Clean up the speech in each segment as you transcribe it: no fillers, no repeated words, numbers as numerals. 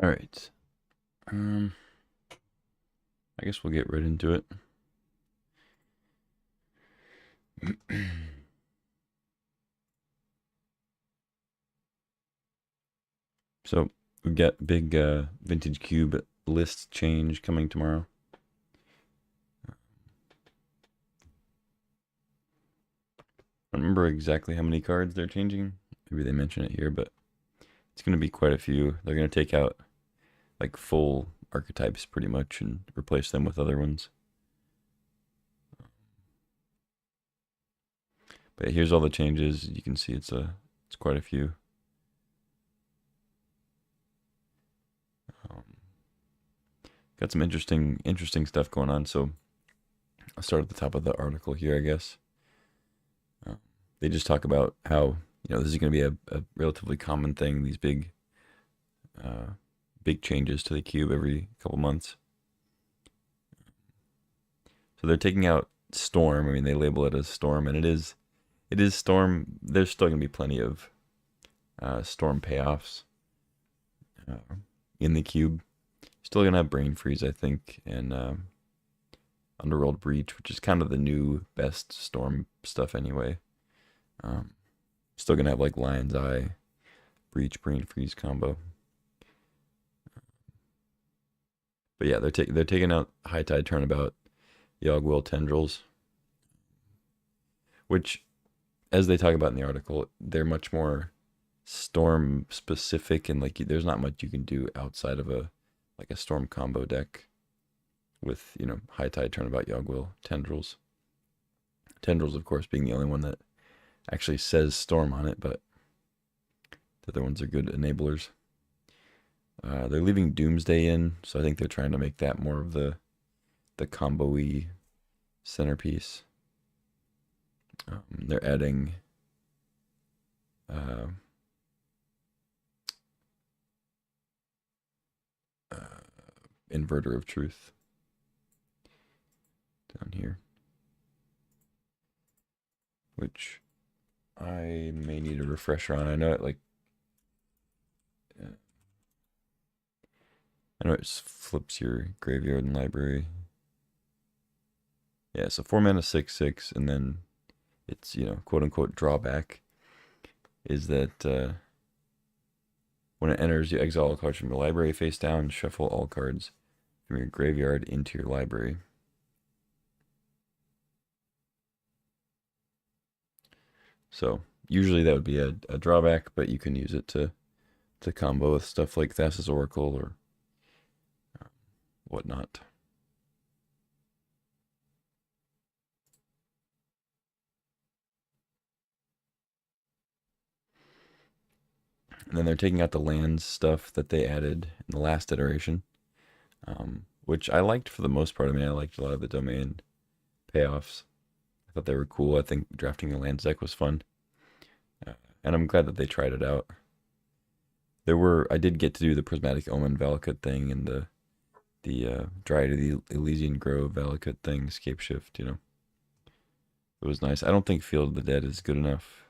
All right. Um, I guess we'll get right into it. So we've got big vintage cube list change coming tomorrow. I don't remember exactly how many cards they're changing. Maybe they mention it here, but it's going to be quite a few. They're going to take out like full archetypes pretty much and replace them with other ones. But here's all the changes. You can see it's quite a few. Um, got some interesting stuff going on. So I'll start at the top of the article here, I guess. Uh, they just talk about how this is going to be a relatively common thing. These uh, big changes to the cube every couple months. So they're taking out Storm. I mean, they label it as Storm, and it is Storm. There's still going to be plenty of Storm payoffs in the cube. Still going to have Brain Freeze, I think, and Underworld Breach, which is kind of the new best Storm stuff anyway. Um, Still gonna have like Lion's Eye, Breach, Brain Freeze combo. But yeah, they're taking out High Tide Turnabout, Yogg-Will Tendrils, which, as they talk about in the article, they're much more Storm specific, and like there's not much you can do outside of a Storm combo deck with High Tide Turnabout, Yogg-Will Tendrils. Tendrils, of course, being the only one that actually says Storm on it, but the other ones are good enablers. They're leaving Doomsday in, so I think they're trying to make that more of the combo-y centerpiece. They're adding uh, uh, Inverter of Truth down here, which I may need a refresher on. I know it flips your graveyard and library. Yeah, so 4 mana 6/6, and then it's quote unquote drawback is that when it enters, you exile all cards from your library face down, shuffle all cards from your graveyard into your library. So usually that would be a drawback, but you can use it to combo with stuff like Thassa's Oracle or whatnot. And then they're taking out the lands stuff that they added in the last iteration, which I liked for the most part. I mean, I liked a lot of the domain payoffs. I thought they were cool. I think drafting a lands deck was fun. And I'm glad that they tried it out. I did get to do the Prismatic Omen Valakut thing and the Dryad of the Elysian Grove Valakut thing, Scape Shift, It was nice. I don't think Field of the Dead is good enough.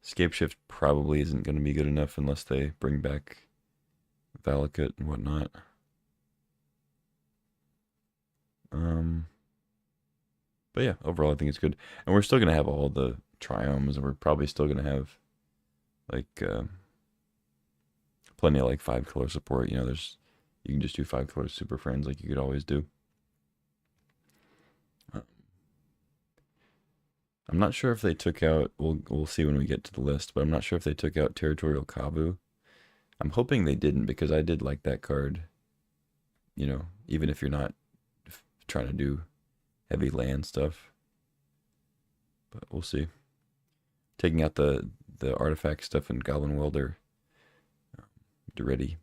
Scape Shift probably isn't going to be good enough unless they bring back Valakut and whatnot. But yeah, overall I think it's good. And we're still going to have all the Triomes, and we're probably still going to have like plenty of like 5-color support. You can just do 5-color Super Friends like you could always do. I'm not sure if they took out. We'll see when we get to the list, but I'm not sure if they took out Territorial Kavu. I'm hoping they didn't because I did like that card. Even if you're not trying to do heavy land stuff, but we'll see. Taking out the artifact stuff in Goblin Welder, Duretti,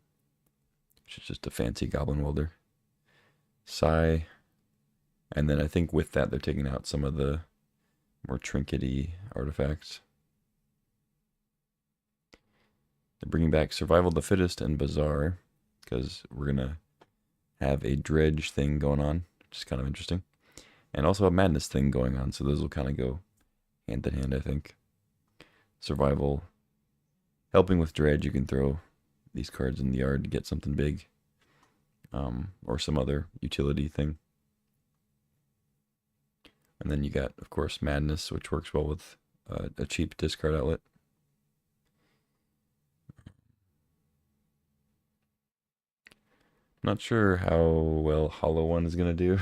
which is just a fancy Goblin Welder. Sai, and then I think with that they're taking out some of the more trinkety artifacts. They're bringing back Survival of the Fittest and Bazaar because we're gonna have a dredge thing going on, which is kind of interesting, and also a madness thing going on. So those will kind of go hand in hand, I think. Survival helping with dredge, you can throw these cards in the yard to get something big, or some other utility thing. And then you got, of course, Madness, which works well with a cheap discard outlet. Not sure how well Hollow One is going to do,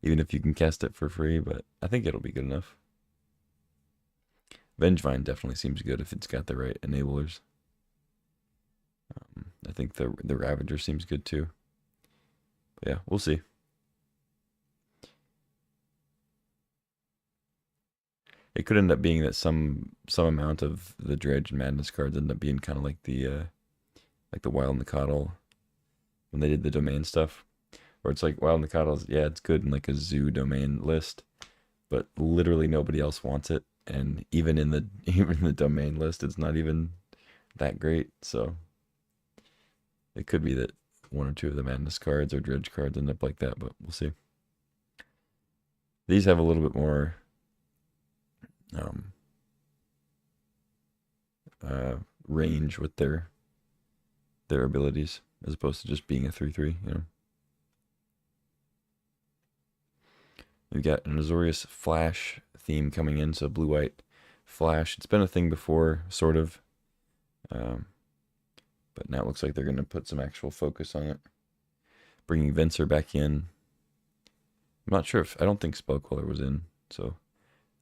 even if you can cast it for free, but I think it'll be good enough. Vengevine definitely seems good if it's got the right enablers. I think the Ravager seems good too. But yeah, we'll see. It could end up being that some amount of the Dredge and Madness cards end up being kind of like the Wild and the Coddle when they did the domain stuff, where it's like Wild and the Coddle's, yeah, it's good in like a zoo domain list, but literally nobody else wants it, and even in the domain list, it's not even that great. So it could be that one or two of the Madness cards or Dredge cards end up like that, but we'll see. These have a little bit more range with their abilities, as opposed to just being a 3/3, you know. We've got an Azorius Flash theme coming in, so blue-white Flash. It's been a thing before, sort of, but now it looks like they're going to put some actual focus on it. Bringing Venser back in. I'm not sure if, I don't think Spellcaller was in, so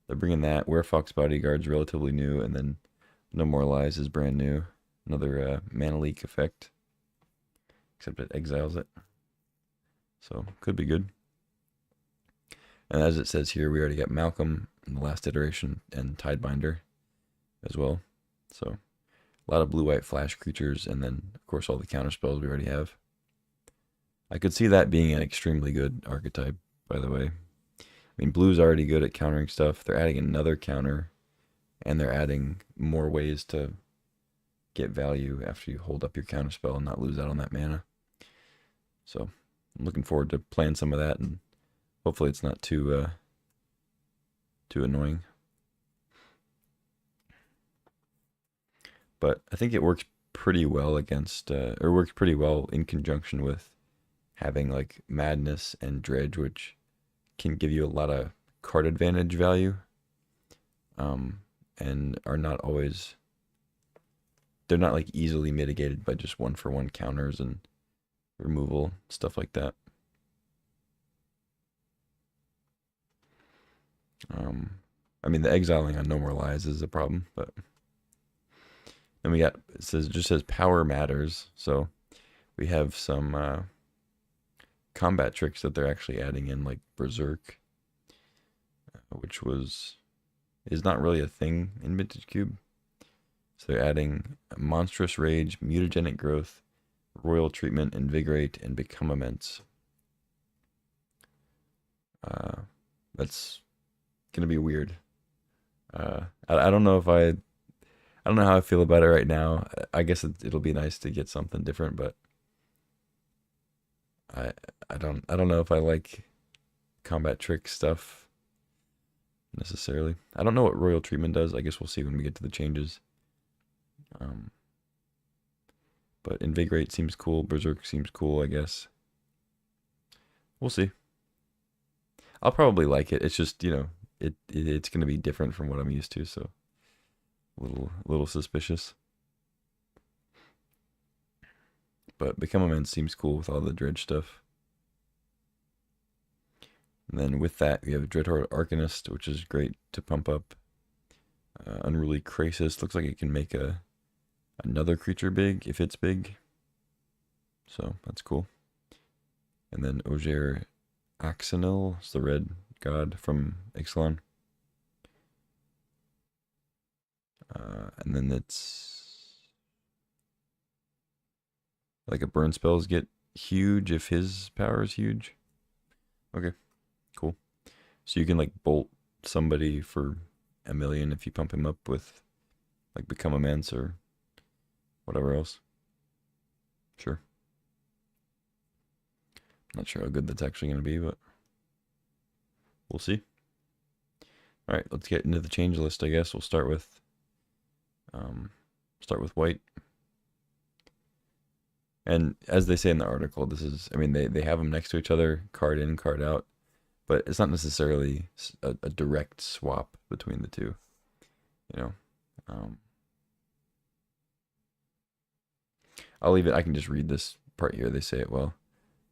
they're bringing that. Werefox Bodyguard's relatively new, and then No More Lies is brand new. Another mana leak effect, except it exiles it. So, could be good. And as it says here, we already got Malcolm in the last iteration and Tidebinder as well. So, a lot of blue-white Flash creatures, and then, of course, all the counter spells we already have. I could see that being an extremely good archetype, by the way. I mean, blue's already good at countering stuff. They're adding another counter, and they're adding more ways to get value after you hold up your counter spell and not lose out on that mana. So, I'm looking forward to playing some of that, and hopefully it's not too annoying. But I think it works pretty well against, or works pretty well in conjunction with having like Madness and Dredge, which can give you a lot of card advantage value, and are not always, they're not like easily mitigated by just 1-for-1 counters and removal, stuff like that. I mean, the exiling on No More Lies is a problem, but then we got, it just says power matters, so we have some combat tricks that they're actually adding in, like Berserk, which is not really a thing in Vintage Cube. So they're adding Monstrous Rage, Mutagenic Growth, Royal Treatment, Invigorate, and Become Immense. That's gonna be weird. I don't know if I don't know how I feel about it right now. I guess it'll be nice to get something different, but I don't know if I like combat trick stuff necessarily. I don't know what Royal Treatment does. I guess we'll see when we get to the changes. But Invigorate seems cool. Berserk seems cool, I guess. We'll see. I'll probably like it. It's just, you know, it's going to be different from what I'm used to, so a little suspicious. But Become Immense seems cool with all the Dredge stuff. And then with that, we have Dreadhorde Arcanist, which is great to pump up. Unruly Krasis looks like it can make another creature big if it's big. So that's cool. And then Ogier Axonil is the red god from Ixalan. And then it's like a burn spells get huge if his power is huge. Okay, cool. So you can like bolt somebody for 1 million if you pump him up with like Become Immense or whatever else. Sure. Not sure how good that's actually going to be, but we'll see. All right, let's get into the change list, I guess. We'll start with Start with white. And as they say in the article, this is, I mean, they have them next to each other, card in, card out, but it's not necessarily a direct swap between the two, you know. Um, I'll leave it. I can just read this part here. They say it well.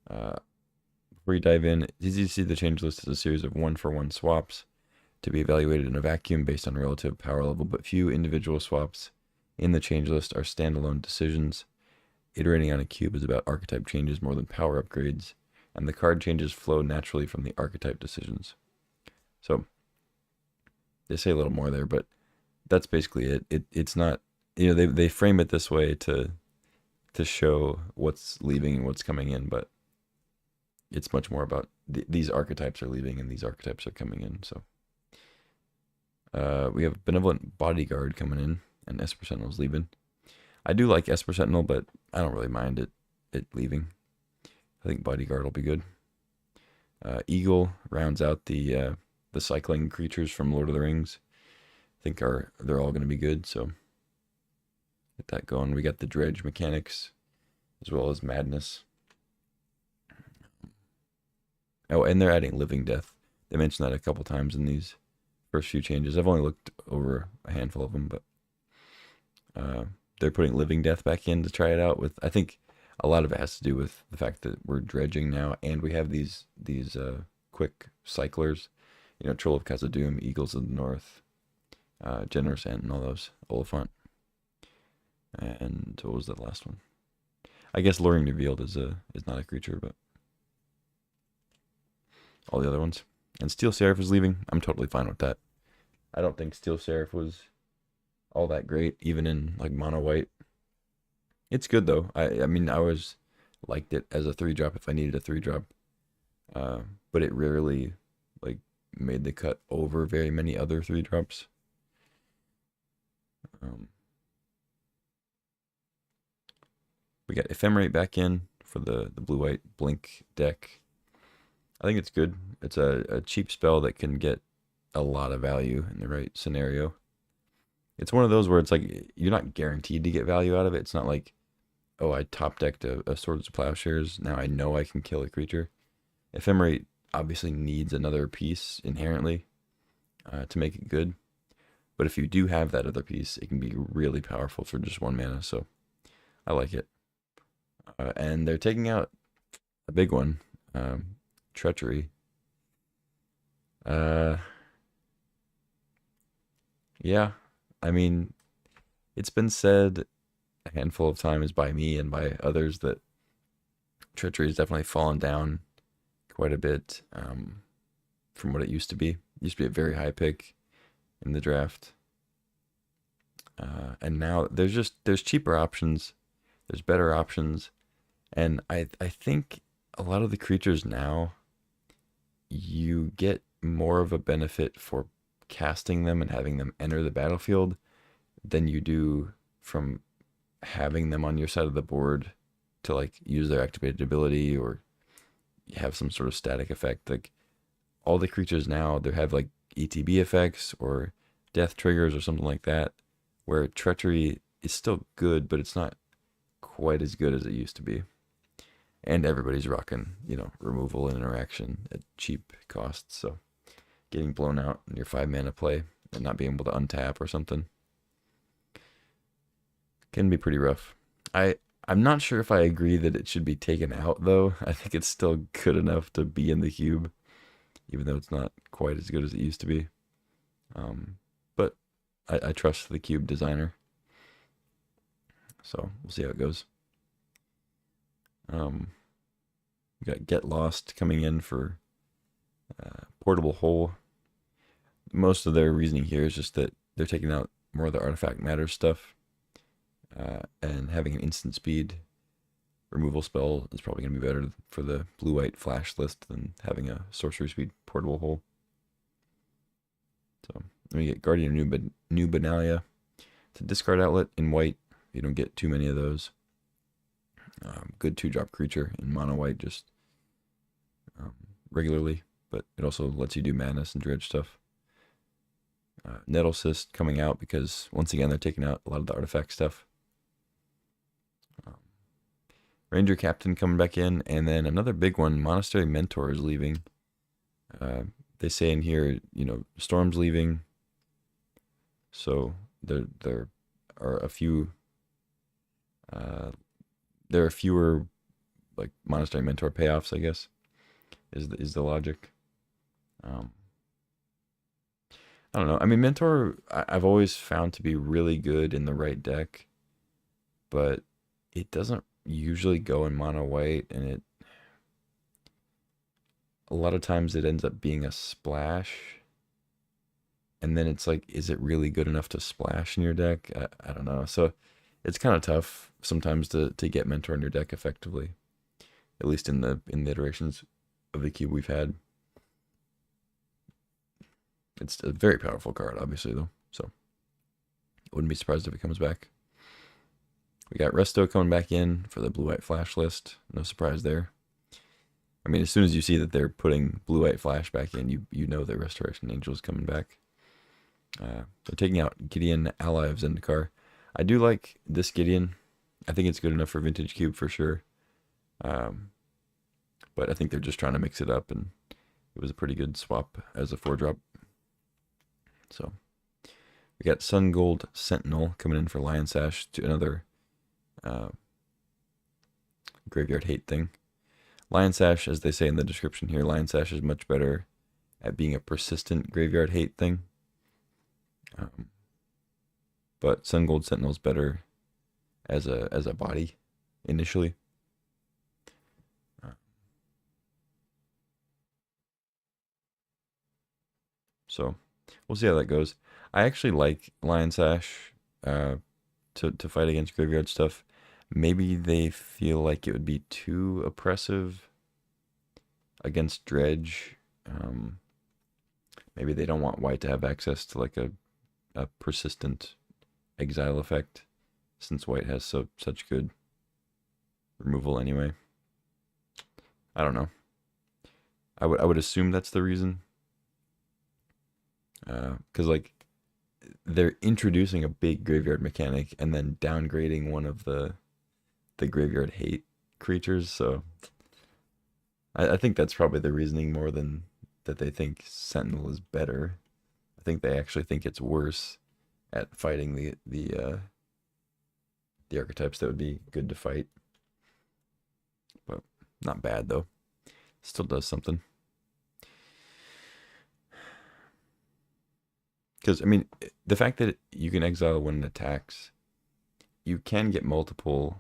Before you dive in, it's easy to see the change list as a series of one-for-one swaps to be evaluated in a vacuum based on relative power level, but few individual swaps in the change list are standalone decisions. Iterating on a cube is about archetype changes more than power upgrades, and the card changes flow naturally from the archetype decisions. So they say a little more there, but that's basically it. It's not, you know, they frame it this way to show what's leaving and what's coming in, but it's much more about these archetypes are leaving and these archetypes are coming in. So we have Benevolent Bodyguard coming in and Esper Sentinel's leaving. I do like Esper Sentinel, but I don't really mind it leaving. I think Bodyguard will be good. Eagle rounds out the cycling creatures from Lord of the Rings. I think they're all going to be good, so get that going. We got the Dredge mechanics as well as Madness. Oh, and they're adding Living Death. They mentioned that a couple times in these first few changes. I've only looked over a handful of them, but they're putting Living Death back in to try it out with. I think a lot of it has to do with the fact that we're dredging now, and we have these quick cyclers. You know, Troll of Khazad-dûm, Eagles of the North, Generous Ant, and all those. Oliphant. And what was that last one? I guess Luring Revealed is not a creature, but all the other ones. And Steel Seraph is leaving. I'm totally fine with that. I don't think Steel Seraph was all that great, even in like mono white. It's good though. I mean, I always liked it as a 3-drop if I needed a 3-drop. But it rarely like made the cut over very many other 3-drops. We got Ephemerate back in for the blue-white blink deck. I think it's good. It's a cheap spell that can get a lot of value in the right scenario. It's one of those where it's like you're not guaranteed to get value out of it. It's not like, oh, I top decked a Swords of Plowshares. Now I know I can kill a creature. Ephemerate obviously needs another piece inherently to make it good. But if you do have that other piece, it can be really powerful for just 1 mana. So I like it. And they're taking out a big one, Treachery. Yeah, I mean, it's been said a handful of times by me and by others that Treachery has definitely fallen down quite a bit from what it used to be. It used to be a very high pick in the draft. And now there's cheaper options, there's better options, and I think a lot of the creatures now you get more of a benefit for casting them and having them enter the battlefield than you do from having them on your side of the board to like use their activated ability or have some sort of static effect. Like all the creatures now, they have like ETB effects or death triggers or something like that, where Treachery is still good, but it's not quite as good as it used to be. And everybody's rocking, you know, removal and interaction at cheap costs. So getting blown out in your 5 mana play and not being able to untap or something can be pretty rough. I'm not sure if I agree that it should be taken out though. I think it's still good enough to be in the cube, even though it's not quite as good as it used to be. But I trust the cube designer. So we'll see how it goes. We got Get Lost coming in for Portable Hole. Most of their reasoning here is just that they're taking out more of the artifact matter stuff, and having an instant speed removal spell is probably going to be better for the blue-white flash list than having a sorcery speed Portable Hole. So then we get Guardian of New Benalia. It's a discard outlet in white. You don't get too many of those. Good 2-drop creature in mono white just regularly, but it also lets you do madness and dredge stuff. Nettle Cyst coming out because, once again, they're taking out a lot of the artifact stuff. Ranger Captain coming back in, and then another big one, Monastery Mentor is leaving. They say in here, Storm's leaving, so there are a few. There are fewer like Monastery Mentor payoffs, I guess, is the logic. I don't know. I mean, Mentor I've always found to be really good in the right deck, but it doesn't usually go in mono white, and a lot of times it ends up being a splash, and then it's like, is it really good enough to splash in your deck? I don't know. So it's kind of tough sometimes to get Mentor in your deck effectively, at least in the iterations of the cube we've had. It's a very powerful card, obviously, though, so I wouldn't be surprised if it comes back. We got Resto coming back in for the blue-white flash list. No surprise there. I mean, as soon as you see that they're putting blue-white flash back in, you know that Restoration Angel is coming back. They're taking out Gideon, ally of Zendikar. I do like this Gideon. I think it's good enough for Vintage Cube for sure. But I think they're just trying to mix it up, and it was a pretty good swap as a 4-drop. So we got Sun Gold Sentinel coming in for Lion Sash, to another graveyard hate thing. Lion Sash, as they say in the description here, Lion Sash is much better at being a persistent graveyard hate thing. But Sun Gold Sentinel is better as a body initially. So we'll see how that goes. I actually like Lion Sash to fight against graveyard stuff. Maybe they feel like it would be too oppressive against Dredge. Maybe they don't want white to have access to like a persistent exile effect, since white has such good removal anyway. I don't know. I would assume that's the reason. Because like they're introducing a big graveyard mechanic and then downgrading one of the graveyard hate creatures, so I think that's probably the reasoning more than that they think Sentinel is better. I think they actually think it's worse at fighting the archetypes that would be good to fight. But not bad though. Still does something. Because, I mean, the fact that you can exile when it attacks, you can get multiple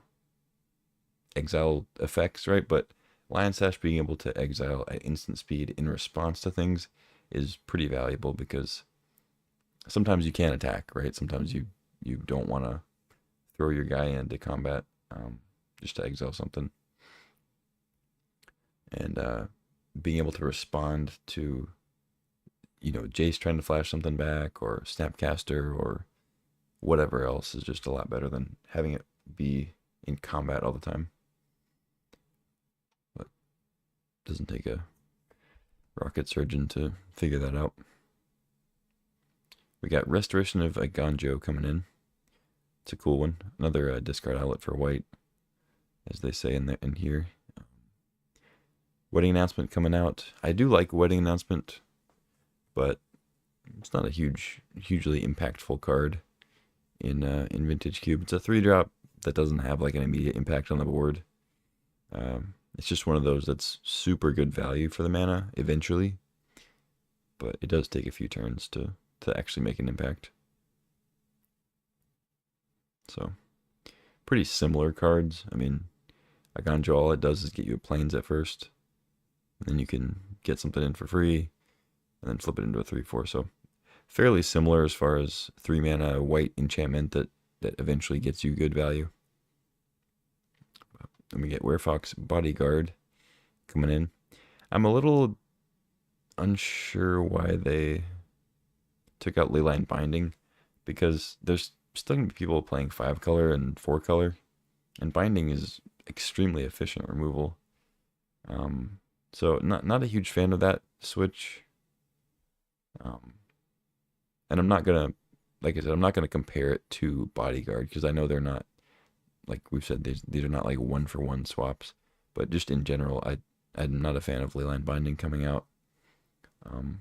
exile effects, right? But Lion Sash being able to exile at instant speed in response to things is pretty valuable, because sometimes you can't attack, right? Sometimes you don't want to throw your guy into combat just to exile something. And being able to respond to, Jace trying to flash something back, or Snapcaster, or whatever else, is just a lot better than having it be in combat all the time. But it doesn't take a rocket surgeon to figure that out. We got Restoration of Eiganjo coming in. It's a cool one. Another discard outlet for white, as they say in here. Wedding Announcement coming out. I do like Wedding Announcement, but it's not a hugely impactful card in Vintage Cube. It's a 3-drop that doesn't have like an immediate impact on the board. It's just one of those that's super good value for the mana eventually, but it does take a few turns to actually make an impact. So pretty similar cards. I mean, Eiganjo, all it does is get you a plains at first, and then you can get something in for free, and then flip it into a 3/4. So fairly similar as far as 3-mana white enchantment that eventually gets you good value. Then we get Werefox Bodyguard coming in. I'm a little unsure why they took out Leyline Binding, because there's still going to be people playing 5-color and 4-color, and Binding is extremely efficient removal. So not a huge fan of that switch. And I'm not gonna, like I said, I'm not gonna compare it to Bodyguard because I know they're not, like we've said, these are not like one for one swaps. But just in general, I'm not a fan of Leyline Binding coming out. Um,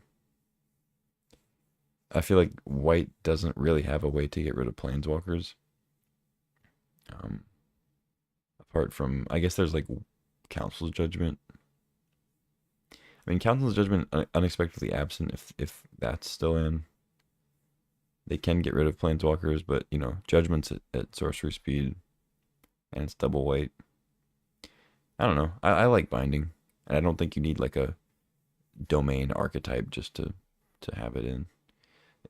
I feel like white doesn't really have a way to get rid of Planeswalkers. Um, Apart from, I guess there's like Council's Judgment. I mean, Council's Judgment unexpectedly absent if that's still in. They can get rid of Planeswalkers, but you know, Judgment's at sorcery speed, and it's double white. I don't know. I like binding, and I don't think you need like a domain archetype just to have it in.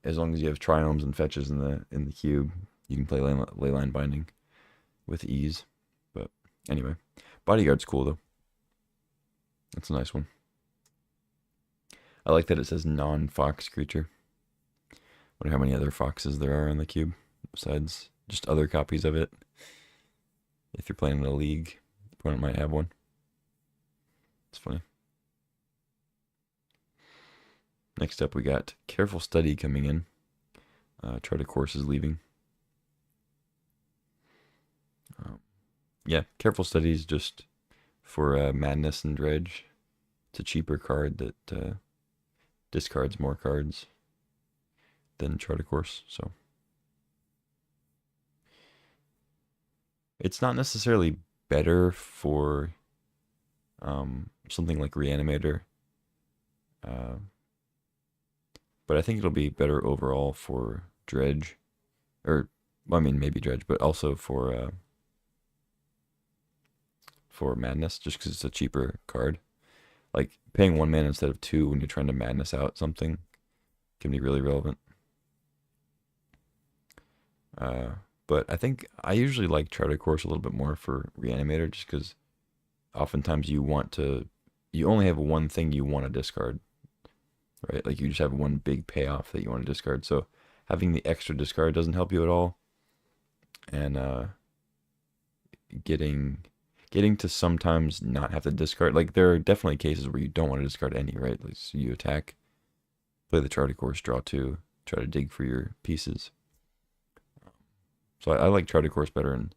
As long as you have trinomes and fetches in the cube, you can play leyline binding with ease. But anyway, Bodyguard's cool though. That's a nice one. I like that it says non-fox creature. Wonder how many other foxes there are in the cube besides just other copies of it. If you're playing in a league, the opponent might have one. It's funny. Next up, we got Careful Study coming in. Charter Course is leaving. Yeah, Careful Study is just for Madness and Dredge. It's a cheaper card that discards more cards than Charter Course, so it's not necessarily better for something like Reanimator, but I think it'll be better overall for Dredge, or well, I mean maybe Dredge, but also for Madness, just because it's a cheaper card. Like paying 1 mana instead of 2 when you're trying to Madness out something can be really relevant. But I think I usually like Charter Course a little bit more for Reanimator, just because oftentimes you only have one thing you want to discard, right? Like you just have one big payoff that you want to discard. So having the extra discard doesn't help you at all. And getting to sometimes not have to discard, like there are definitely cases where you don't want to discard any, right? Like so you attack, play the Charter Course, draw 2, try to dig for your pieces. So I like Charter Course better in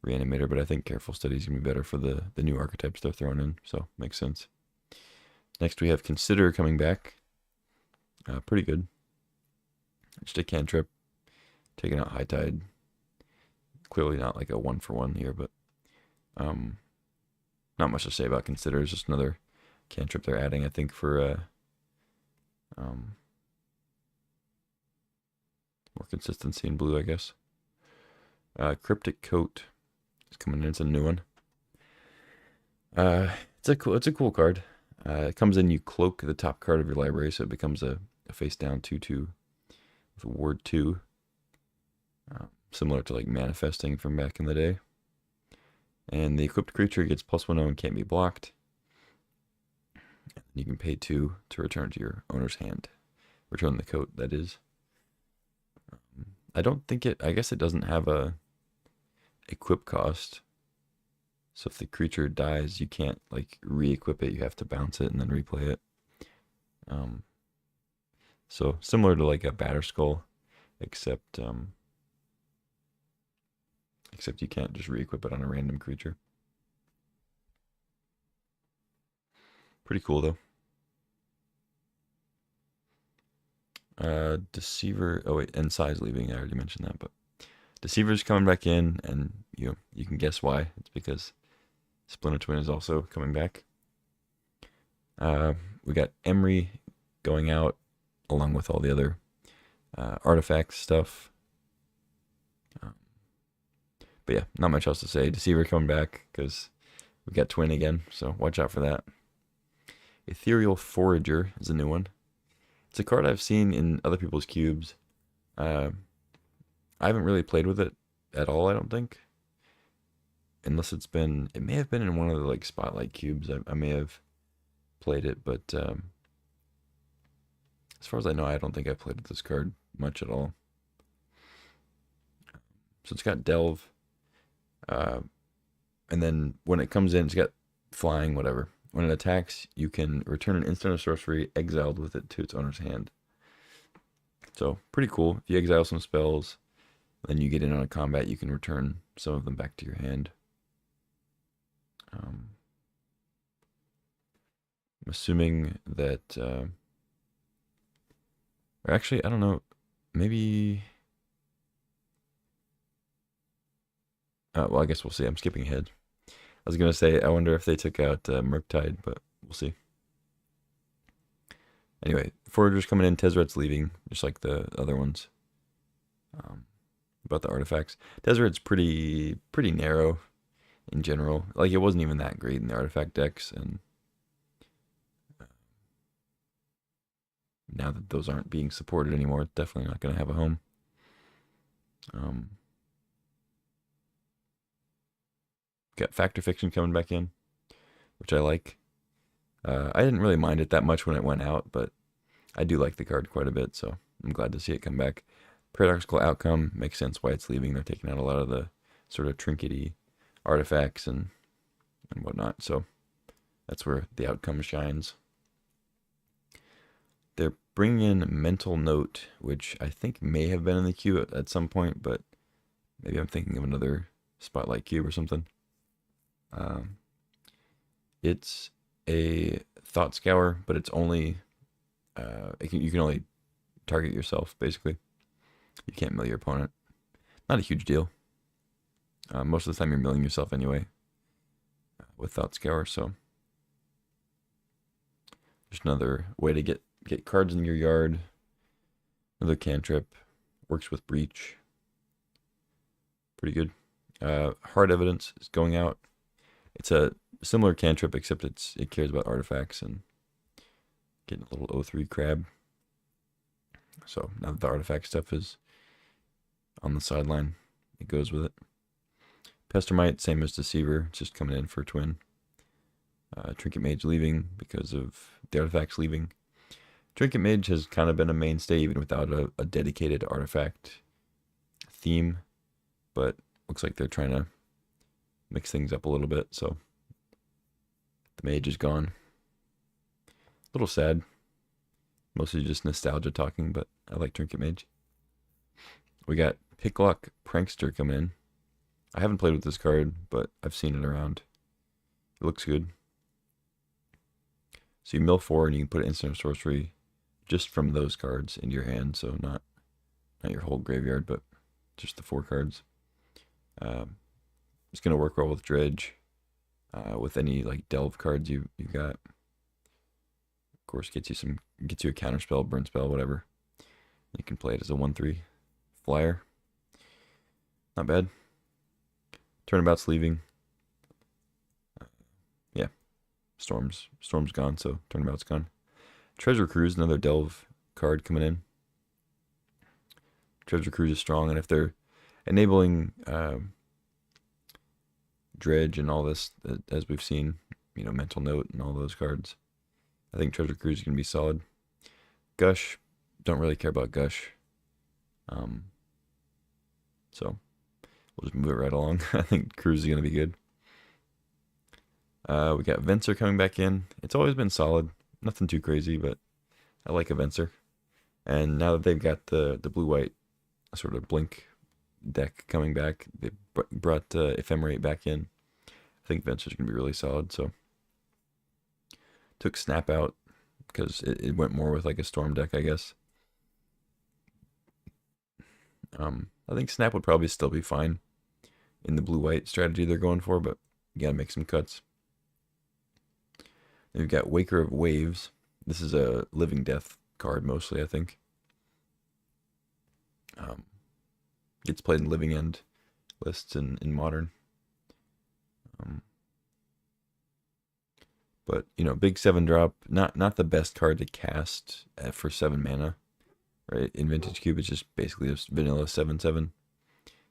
Reanimator, but I think Careful Study is going to be better for the new archetypes they're throwing in, so makes sense. Next we have Consider coming back. Pretty good. Just a cantrip, taking out High Tide. Clearly not like a 1-for-1 here, but not much to say about Consider. It's just another cantrip they're adding, I think, for more consistency in blue, I guess. Cryptic Coat is coming in. It's a new one. It's a cool card. It comes in, you cloak the top card of your library, so it becomes a face down 2/2 with a ward 2. Similar to like Manifesting from back in the day. And the equipped creature gets +1/0 and can't be blocked. You can pay 2 to return to your owner's hand. Return the coat, that is. I don't think I guess it doesn't have a equip cost. So if the creature dies, you can't like re-equip it. You have to bounce it and then replay it. So similar to like a Batterskull, except you can't just re-equip it on a random creature. Pretty cool though. Deceiver. Oh wait, and Size leaving. I already mentioned that, but Deceiver's coming back in, and you can guess why. It's because Splinter Twin is also coming back. We got Emry going out along with all the other artifact stuff. But yeah, not much else to say. Deceiver coming back because we got Twin again, so watch out for that. Ethereal Forager is a new one. It's a card I've seen in other people's cubes. I haven't really played with it at all, I don't think. Unless it may have been in one of the like Spotlight cubes. I may have played it, but as far as I know, I don't think I played with this card much at all. So it's got Delve. And then when it comes in, it's got Flying, whatever. When it attacks, you can return an instant of sorcery exiled with it to its owner's hand. So pretty cool. If you exile some spells, then you get in on a combat, you can return some of them back to your hand. I'm assuming that, or actually, I don't know, maybe, well, I guess we'll see. I'm skipping ahead. I was going to say, I wonder if they took out Murktide, but we'll see. Anyway, Forager's coming in, Tezzeret's leaving, just like the other ones. About the artifacts. Tezzeret's pretty narrow in general. Like, it wasn't even that great in the artifact decks, and now that those aren't being supported anymore, it's definitely not going to have a home. Got Fact or Fiction coming back in, which I like. I didn't really mind it that much when it went out, but I do like the card quite a bit, so I'm glad to see it come back. Paradoxical Outcome makes sense why it's leaving. They're taking out a lot of the sort of trinkety artifacts and whatnot, so that's where the outcome shines. They're bringing in Mental Note, which I think may have been in the queue at some point, but maybe I'm thinking of another Spotlight Cube or something. It's a Thought Scour, but it's only you can only target yourself, basically. You can't mill your opponent. Not a huge deal. Most of the time you're milling yourself anyway with Thought Scour, so just another way to get cards in your yard. Another cantrip. Works with Breach. Pretty good. Hard Evidence is going out. It's a similar cantrip, except it cares about artifacts and getting a little O3 crab. So now that the artifact stuff is on the sideline, it goes with it. Pestermite, same as Deceiver, it's just coming in for a twin. Trinket Mage leaving because of the artifacts leaving. Trinket Mage has kind of been a mainstay even without a dedicated artifact theme, but looks like they're trying to mix things up a little bit, so the Mage is gone. A little sad. Mostly just nostalgia talking, but I like Trinket Mage. We got Picklock Prankster coming in. I haven't played with this card, but I've seen it around. It looks good. So you mill 4 and you can put instant or sorcery just from those cards into your hand, so not your whole graveyard, but just the 4 cards. It's gonna work well with Dredge, with any like delve cards you got. Of course, gets you a counter spell, burn spell, whatever. You can play it as a 1/3 flyer. Not bad. Turnabout's leaving. Yeah, Storm's gone, so Turnabout's gone. Treasure Cruise, another delve card coming in. Treasure Cruise is strong, and if they're enabling Dredge and all this, as we've seen, Mental Note and all those cards, I think Treasure Cruise is going to be solid. Gush, don't really care about Gush. So we'll just move it right along. I think Cruise is going to be good. We got Venser coming back in. It's always been solid. Nothing too crazy, but I like a Venser. And now that they've got the blue-white sort of blink deck coming back, they brought Ephemerate back in. I think Venser's going to be really solid, so took Snap out because it went more with like a Storm deck, I guess. I think Snap would probably still be fine in the blue-white strategy they're going for, but you gotta make some cuts. Then we've got Waker of Waves. This is a Living Death card mostly, I think. Gets played in Living End lists in Modern. But, big 7-drop, not the best card to cast for 7 mana. Right? In Vintage Cube, it's just basically a vanilla 7/7.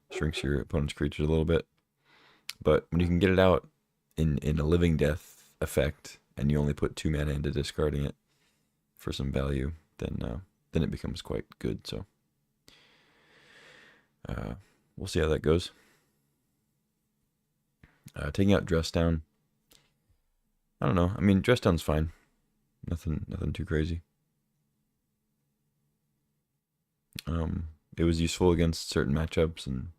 Shrinks your opponent's creatures a little bit. But when you can get it out in a Living Death effect, and you only put 2 mana into discarding it for some value, then it becomes quite good. So we'll see how that goes. Taking out Dress Down. I don't know. I mean, Dress Down's fine. Nothing too crazy. It was useful against certain matchups and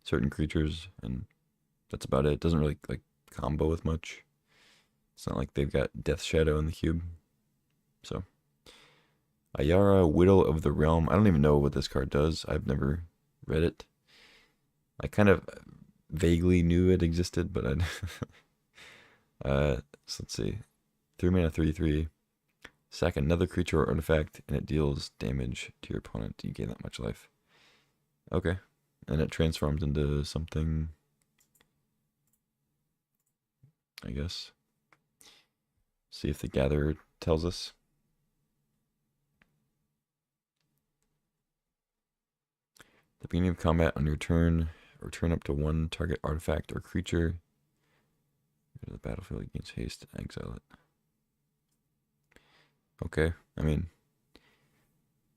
certain creatures, and that's about it. It doesn't really like combo with much. It's not like they've got Death Shadow in the cube. So Ayara, Whittle of the Realm. I don't even know what this card does. I've never read it. I kind of vaguely knew it existed, but I so let's see. 3 mana 3/3. Sack another creature or artifact, and it deals damage to your opponent. You gain that much life. Okay. And it transforms into something, I guess. See if the Gatherer tells us. At the beginning of combat on your turn, return up to 1 target artifact or creature. Go to the battlefield against haste, exile it. Okay, I mean,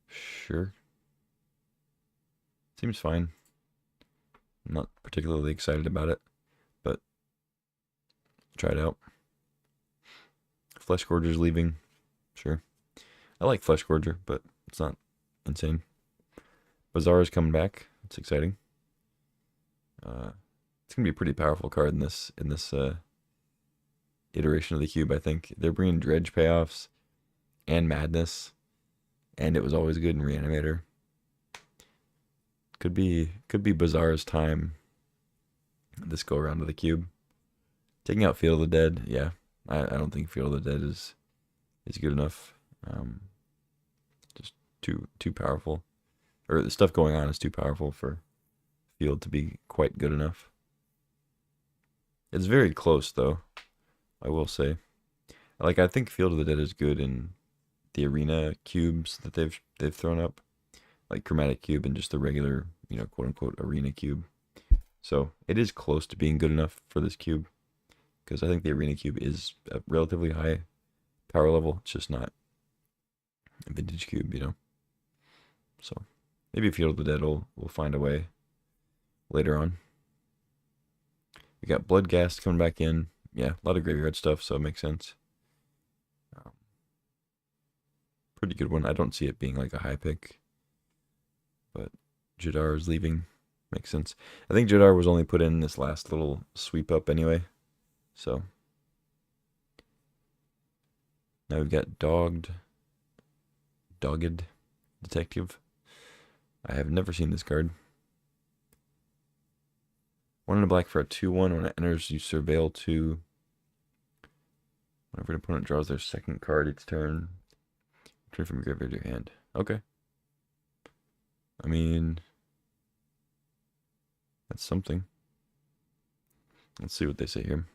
sure. Seems fine. I'm not particularly excited about it, but try it out. Flesh Gorger's leaving. Sure. I like Flesh Gorger, but it's not insane. Bazaar is coming back. It's exciting. It's gonna be a pretty powerful card in this iteration of the cube. I think they're bringing Dredge payoffs and Madness, and it was always good in Reanimator. Could be Bazaar's time this go around to the cube. Taking out Field of the Dead, yeah. I don't think Field of the Dead is good enough. Just too powerful. Or the stuff going on is too powerful for Field to be quite good enough. It's very close though, I will say. Like, I think Field of the Dead is good in the arena cubes that they've thrown up. Like Chromatic Cube and just the regular, quote unquote arena cube. So it is close to being good enough for this cube, because I think the arena cube is a relatively high power level. It's just not a vintage cube, So maybe Field of the Dead will find a way later on. We got Bloodghast coming back in. Yeah, a lot of graveyard stuff, so it makes sense. Pretty good one. I don't see it being like a high pick, but Jadar is leaving. Makes sense. I think Jadar was only put in this last little sweep up anyway. So now we've got Dogged Detective. I have never seen this card. 1 in a black for a 2/1. When it enters, you surveil 2. Whenever an opponent draws their second card each turn, return from your graveyard to your hand. Okay. I mean, that's something. Let's see what they say here.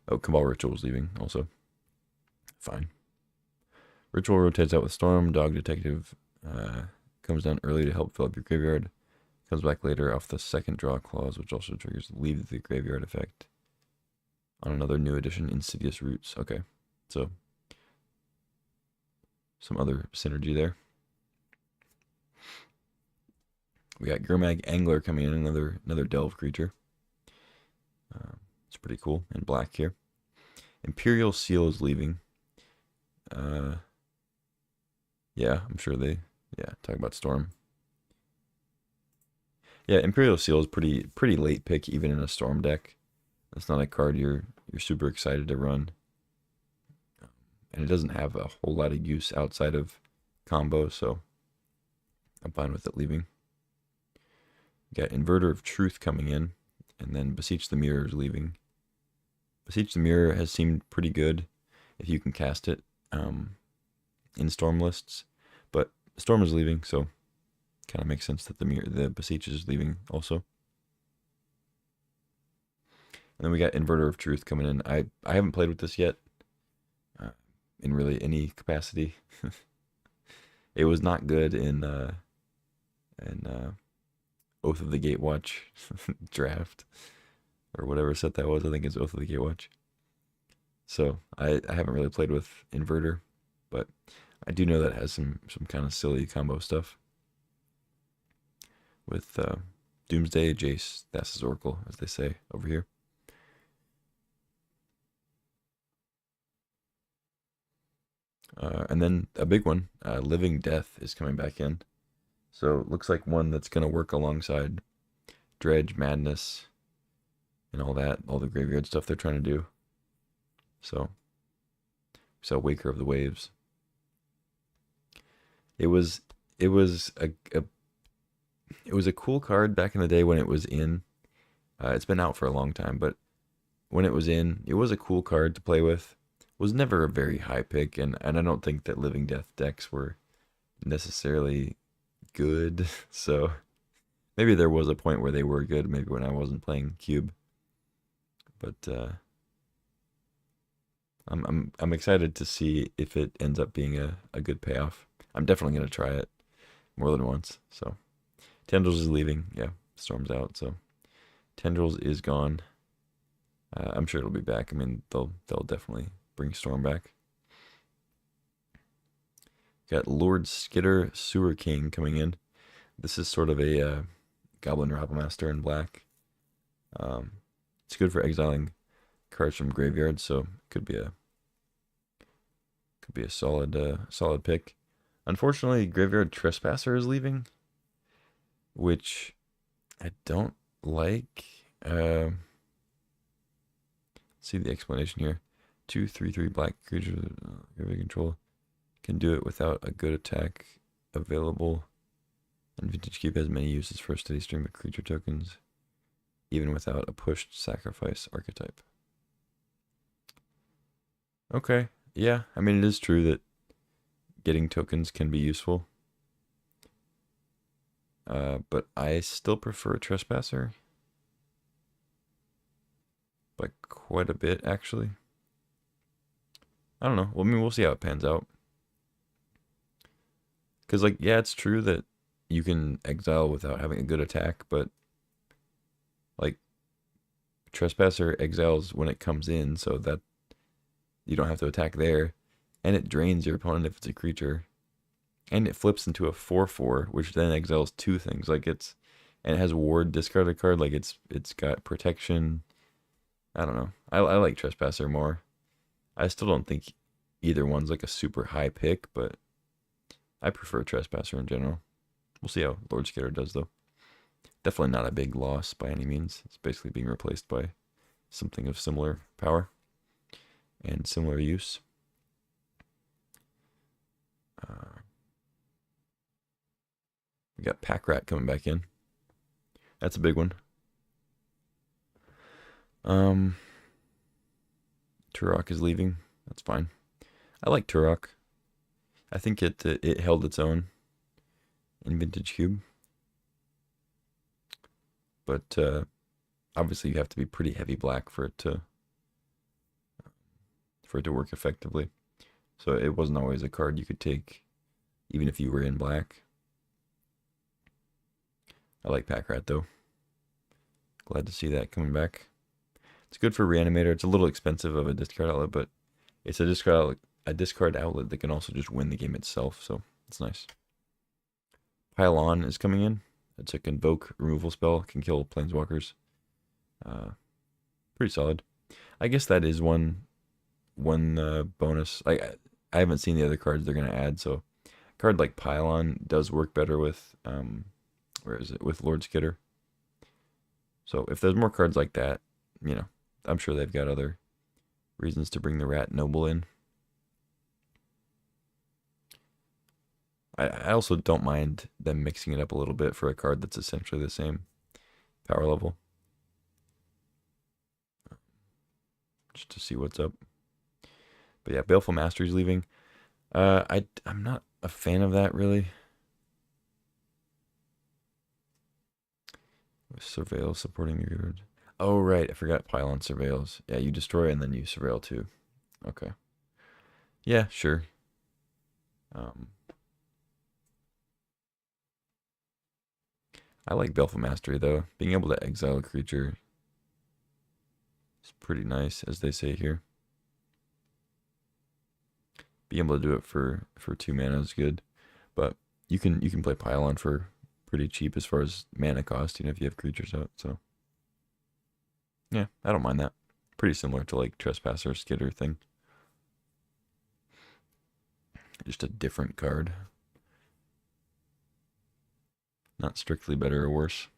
Oh, Cabal Ritual is leaving also. Fine. Ritual rotates out with Storm. Dog Detective comes down early to help fill up your graveyard. Comes back later off the second draw clause, which also triggers leave the graveyard effect on another new edition, Insidious Roots. Okay, so some other synergy there. We got Gurmag Angler coming in, another Delve creature. It's pretty cool in black here. Imperial Seal is leaving. Yeah, I'm sure talk about Storm. Yeah, Imperial Seal is pretty late pick even in a Storm deck. It's not a card you're super excited to run. And it doesn't have a whole lot of use outside of combo, so I'm fine with it leaving. We got Inverter of Truth coming in, and then Beseech the Mirror is leaving. Beseech the Mirror has seemed pretty good if you can cast it in Storm lists, but Storm is leaving, so kind of makes sense that the Beseech is leaving also. And then we got Inverter of Truth coming in. I haven't played with this yet in really any capacity. It was not good in Oath of the Gatewatch draft or whatever set that was. I think it's Oath of the Gatewatch. So I haven't really played with Inverter, but I do know that it has some kind of silly combo stuff with Doomsday, Jace, Thassa's Oracle, as they say over here. And then a big one, Living Death is coming back in. So it looks like one that's going to work alongside Dredge, Madness, and all that, all the graveyard stuff they're trying to do. So Waker of the Waves. It was it was a it was a cool card back in the day when it was in. It's been out for a long time, but when it was in, it was a cool card to play with. Was never a very high pick, and I don't think that Living Death decks were necessarily good. So maybe there was a point where they were good, maybe when I wasn't playing Cube. But I'm excited to see if it ends up being a good payoff. I'm definitely gonna try it more than once. So Tendrils is leaving. Yeah, Storm's out. So Tendrils is gone. I'm sure it'll be back. I mean, they'll definitely bring Storm back. Got Lord Skitter, Sewer King coming in. This is sort of a Goblin Rabblemaster in black. It's good for exiling cards from graveyards, so it could be a solid pick. Unfortunately, Graveyard Trespasser is leaving, which I don't like. See the explanation here. 2/3/3 black creature graveyard control can do it without a good attack available. And Vintage Cube has many uses for a steady stream of creature tokens, even without a pushed sacrifice archetype. Okay, yeah, I mean, it is true that getting tokens can be useful. But I still prefer Trespasser by quite a bit, actually. I don't know. Well, I mean, we'll see how it pans out. Because, like, yeah, it's true that you can exile without having a good attack, but, like, Trespasser exiles when it comes in, so that you don't have to attack there. And it drains your opponent if it's a creature. And it flips into a 4/4, which then exiles two things. Like, and it has ward discarded card, like it's got protection. I don't know. I like Trespasser more. I still don't think either one's like a super high pick, but I prefer Trespasser in general. We'll see how Lord Skitter does, though. Definitely not a big loss by any means. It's basically being replaced by something of similar power and similar use. We got Pack Rat coming back in. That's a big one. Turok is leaving. That's fine. I like Turok. I think it held its own in Vintage Cube. But obviously you have to be pretty heavy black for it to work effectively. So it wasn't always a card you could take even if you were in black. I like Pack Rat, though. Glad to see that coming back. It's good for Reanimator. It's a little expensive of a discard outlet, but it's a discard outlet that can also just win the game itself, so it's nice. Pile On is coming in. It's a Convoke removal spell. Can kill Planeswalkers. Pretty solid. I guess that is one bonus. I haven't seen the other cards they're going to add, so a card like Pile On does work better with, where is it? With Lord Skitter. So if there's more cards like that, you know, I'm sure they've got other reasons to bring the Rat Noble in. I also don't mind them mixing it up a little bit for a card that's essentially the same power level. Just to see what's up. But yeah, Baleful Mastery's leaving. I'm not a fan of that, really. Surveil supporting your graveyard. Oh, right. I forgot Pylon Surveils. Yeah, you destroy and then you surveil too. Okay. Yeah, sure. I like Baleful Mastery, though. Being able to exile a creature is pretty nice, as they say here. Being able to do it for 2 mana is good. But you can play Pylon for pretty cheap as far as mana cost, if you have creatures out, so. Yeah, I don't mind that. Pretty similar to like Trespasser Skitter thing. Just a different card. Not strictly better or worse.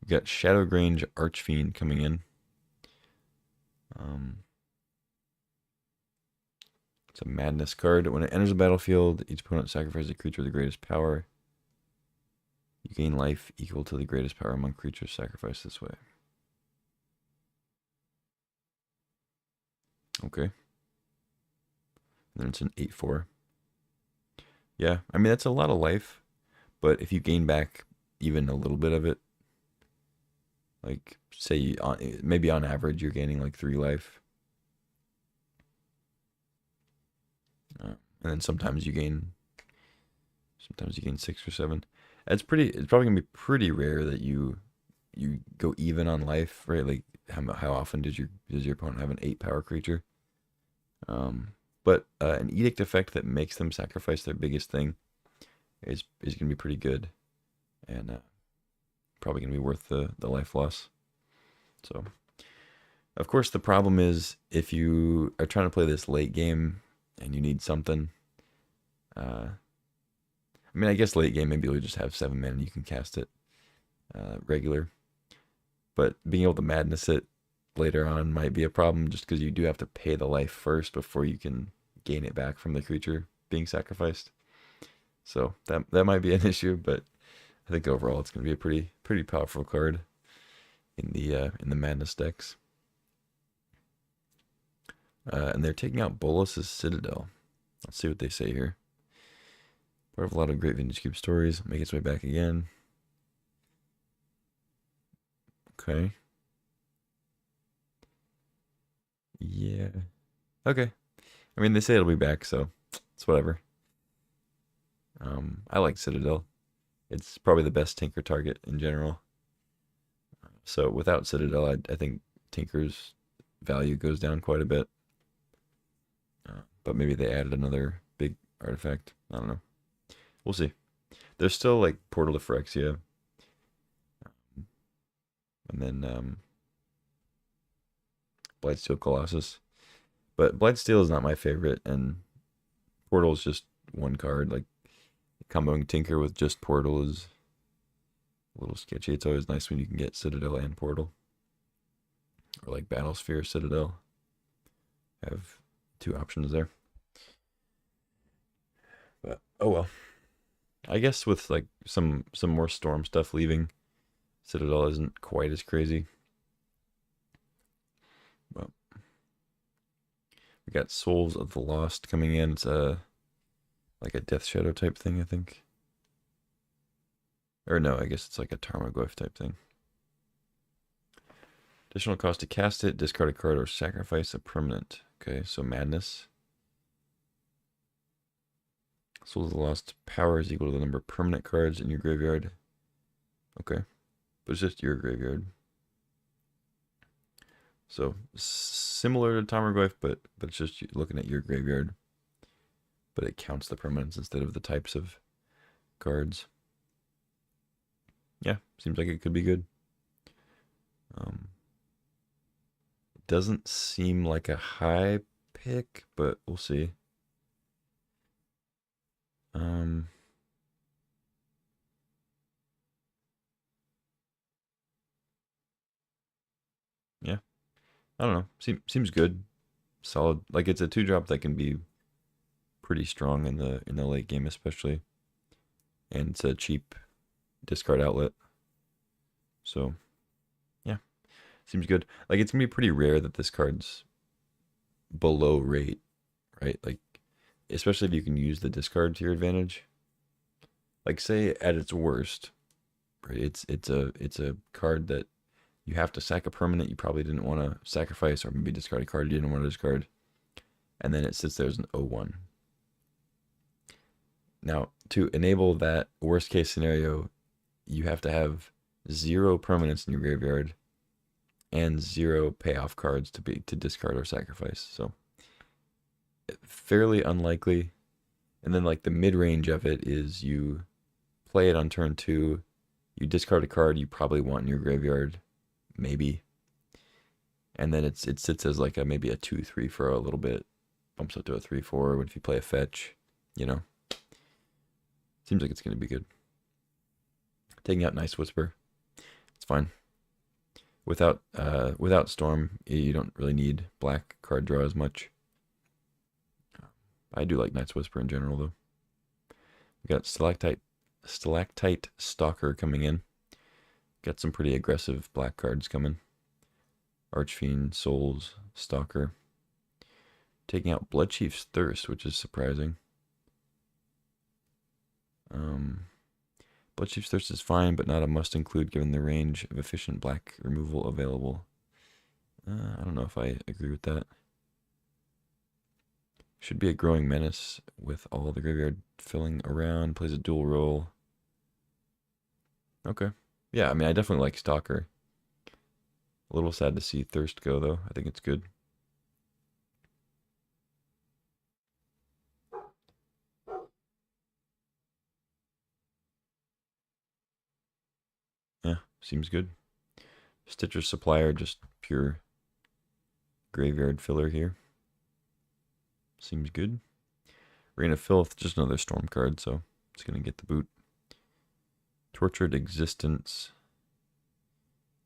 We've got Shadowgrange Archfiend coming in. It's a madness card. When it enters the battlefield, each opponent sacrifices a creature with the greatest power. You gain life equal to the greatest power among creatures sacrificed this way. Okay. And then it's an 8/4. Yeah, I mean, that's a lot of life. But if you gain back even a little bit of it, like, say, maybe on average, you're gaining like 3 life. And then sometimes you gain 6 or 7. It's probably gonna be pretty rare that you go even on life, right? Like how often does your opponent have an 8 power creature? But an edict effect that makes them sacrifice their biggest thing is gonna be pretty good, and probably gonna be worth the life loss. So, of course, the problem is if you are trying to play this late game and you need something. I mean, I guess late game maybe you'll just have 7 mana and you can cast it regular. But being able to madness it later on might be a problem just because you do have to pay the life first before you can gain it back from the creature being sacrificed. So that might be an issue, but I think overall it's going to be a pretty powerful card in the madness decks. And they're taking out Bolas's Citadel. Let's see what they say here. Part of a lot of great Vintage Cube stories. Make its way back again. Okay. Yeah. Okay. I mean, they say it'll be back, so it's whatever. I like Citadel. It's probably the best Tinker target in general. So without Citadel, I think Tinker's value goes down quite a bit. But maybe they added another big artifact. I don't know. We'll see. There's still like Portal to Phyrexia. And then Blightsteel Colossus. But Blightsteel is not my favorite, and Portal is just one card. Like, comboing Tinker with just Portal is a little sketchy. It's always nice when you can get Citadel and Portal. Or like Battlesphere, Citadel. Have 2 options there. But, oh well. I guess with like some more Storm stuff leaving, Citadel isn't quite as crazy. Well, we got Souls of the Lost coming in. It's like a Death Shadow type thing, I think. Or no, I guess it's like a Tarmogoyf type thing. Additional cost to cast it, discard a card, or sacrifice a permanent. Okay, so Madness. Souls of the Lost power is equal to the number of permanent cards in your graveyard. Okay, but it's just your graveyard. So similar to Tarmogoyf, but it's just looking at your graveyard. But it counts the permanents instead of the types of cards. Yeah, seems like it could be good. Doesn't seem like a high pick, but we'll see. Yeah, I don't know. Seems good, solid. Like it's a 2-drop that can be pretty strong in the late game, especially, and it's a cheap discard outlet. So, yeah, seems good. Like it's gonna be pretty rare that this card's below rate, right? Like, especially if you can use the discard to your advantage. Like, say at its worst, right? It's a card that you have to sack a permanent you probably didn't want to sacrifice, or maybe discard a card you didn't want to discard, and then it sits there as an 0/1. Now, to enable that worst case scenario, you have to have 0 permanents in your graveyard and 0 payoff cards to discard or sacrifice. So fairly unlikely. And then like the mid-range of it is you play it on turn 2, you discard a card you probably want in your graveyard, maybe. And then it sits as like maybe a 2/3 for a little bit, bumps up to a 3/4 if you play a fetch, you know. Seems like it's going to be good. Taking out Nice Whisper. It's fine. Without Storm, you don't really need black card draw as much. I do like Night's Whisper in general, though. We got Stalactite Stalker coming in. Got some pretty aggressive black cards coming. Archfiend, Souls, Stalker. Taking out Bloodchief's Thirst, which is surprising. Bloodchief's Thirst is fine, but not a must include given the range of efficient black removal available. I don't know if I agree with that. Should be a growing menace with all the graveyard filling around. Plays a dual role. Okay. Yeah, I mean, I definitely like Stalker. A little sad to see Thirst go, though. I think it's good. Yeah, seems good. Stitcher Supplier, just pure graveyard filler here. Seems good. Reign of Filth, just another Storm card, so it's going to get the boot. Tortured Existence.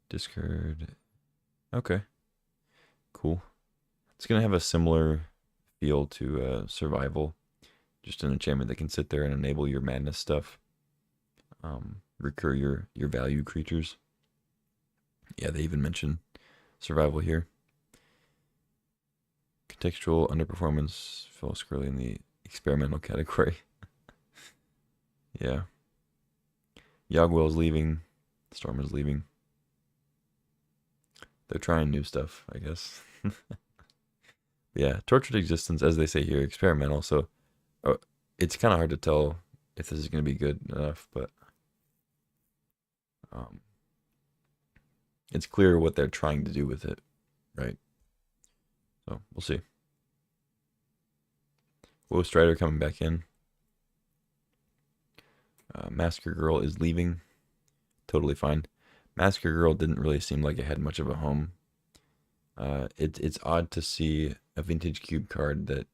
Discard. Okay. Cool. It's going to have a similar feel to Survival. Just an enchantment that can sit there and enable your madness stuff. Recur your value creatures. Yeah, they even mention Survival here. Contextual underperformance fell squarely in the experimental category. Yeah. Yogwell's leaving. Storm is leaving. They're trying new stuff, I guess. Yeah, Tortured Existence, as they say here, experimental. So it's kind of hard to tell if this is going to be good enough, but it's clear what they're trying to do with it, right? So we'll see. Woe Strider coming back in. Massacre Girl is leaving. Totally fine. Massacre Girl didn't really seem like it had much of a home. It's odd to see a Vintage Cube card that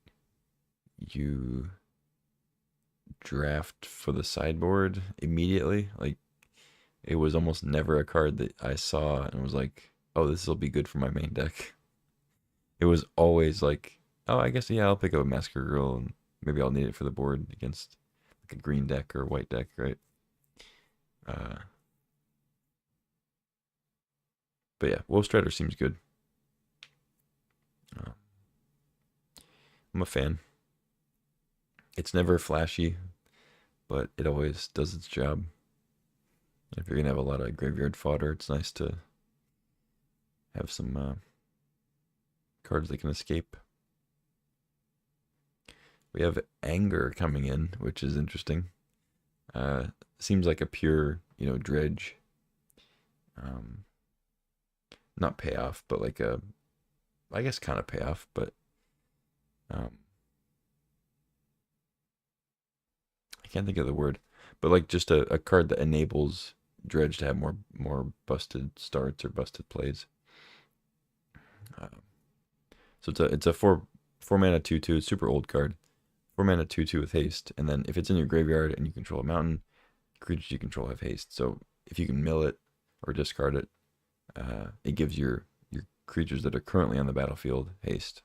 you draft for the sideboard immediately. Like, it was almost never a card that I saw and was like, oh, this will be good for my main deck. It was always like, oh, I guess, yeah, I'll pick up a Massacre Girl and maybe I'll need it for the board against like a green deck or a white deck, right? But yeah, Woe Strider seems good. I'm a fan. It's never flashy, but it always does its job. If you're gonna have a lot of graveyard fodder, it's nice to have some cards that can escape. We have Anger coming in, which is interesting. Seems like a pure, dredge. Not payoff, but like I guess kind of payoff, but I can't think of the word. But like just a card that enables Dredge to have more busted starts or busted plays. So it's a four mana 2/2. It's super old card. 4 mana 2/2 with haste, and then if it's in your graveyard and you control a mountain, creatures you control have haste. So if you can mill it or discard it, it gives your creatures that are currently on the battlefield haste.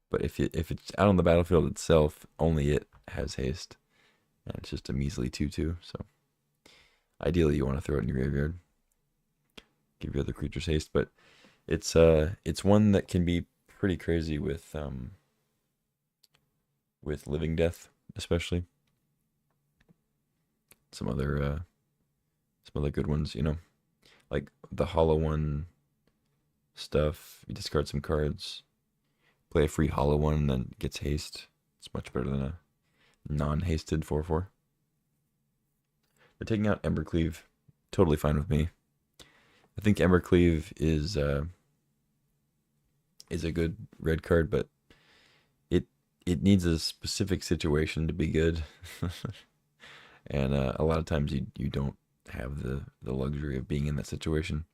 But if it's out on the battlefield itself, only it has haste, and it's just a measly 2/2. So ideally, you want to throw it in your graveyard, give your other creatures haste. But it's one that can be pretty crazy with Living Death, especially. Some other good ones, like the Hollow One stuff. You discard some cards, play a free Hollow One, and then gets haste. It's much better than a non-hasted 4/4. They're taking out Embercleave. Totally fine with me. I think Embercleave is a good red card, but it needs a specific situation to be good. And a lot of times you don't have the luxury of being in that situation.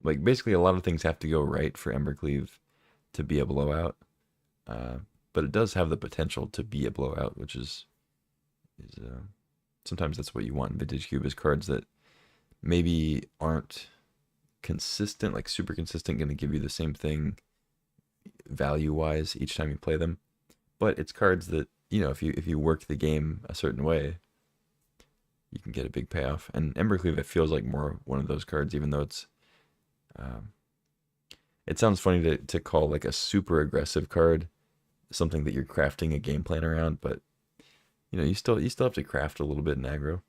Like basically a lot of things have to go right for Embercleave to be a blowout. But it does have the potential to be a blowout, which is is sometimes that's what you want in Vintage Cube, is cards that maybe aren't consistent, like super consistent, going to give you the same thing value wise each time you play them. But it's cards that, you know, if you work the game a certain way, you can get a big payoff. And Embercleave, it feels like more one of those cards, even though it's it sounds funny to call like a super aggressive card something that you're crafting a game plan around, but you know, you still have to craft a little bit in aggro.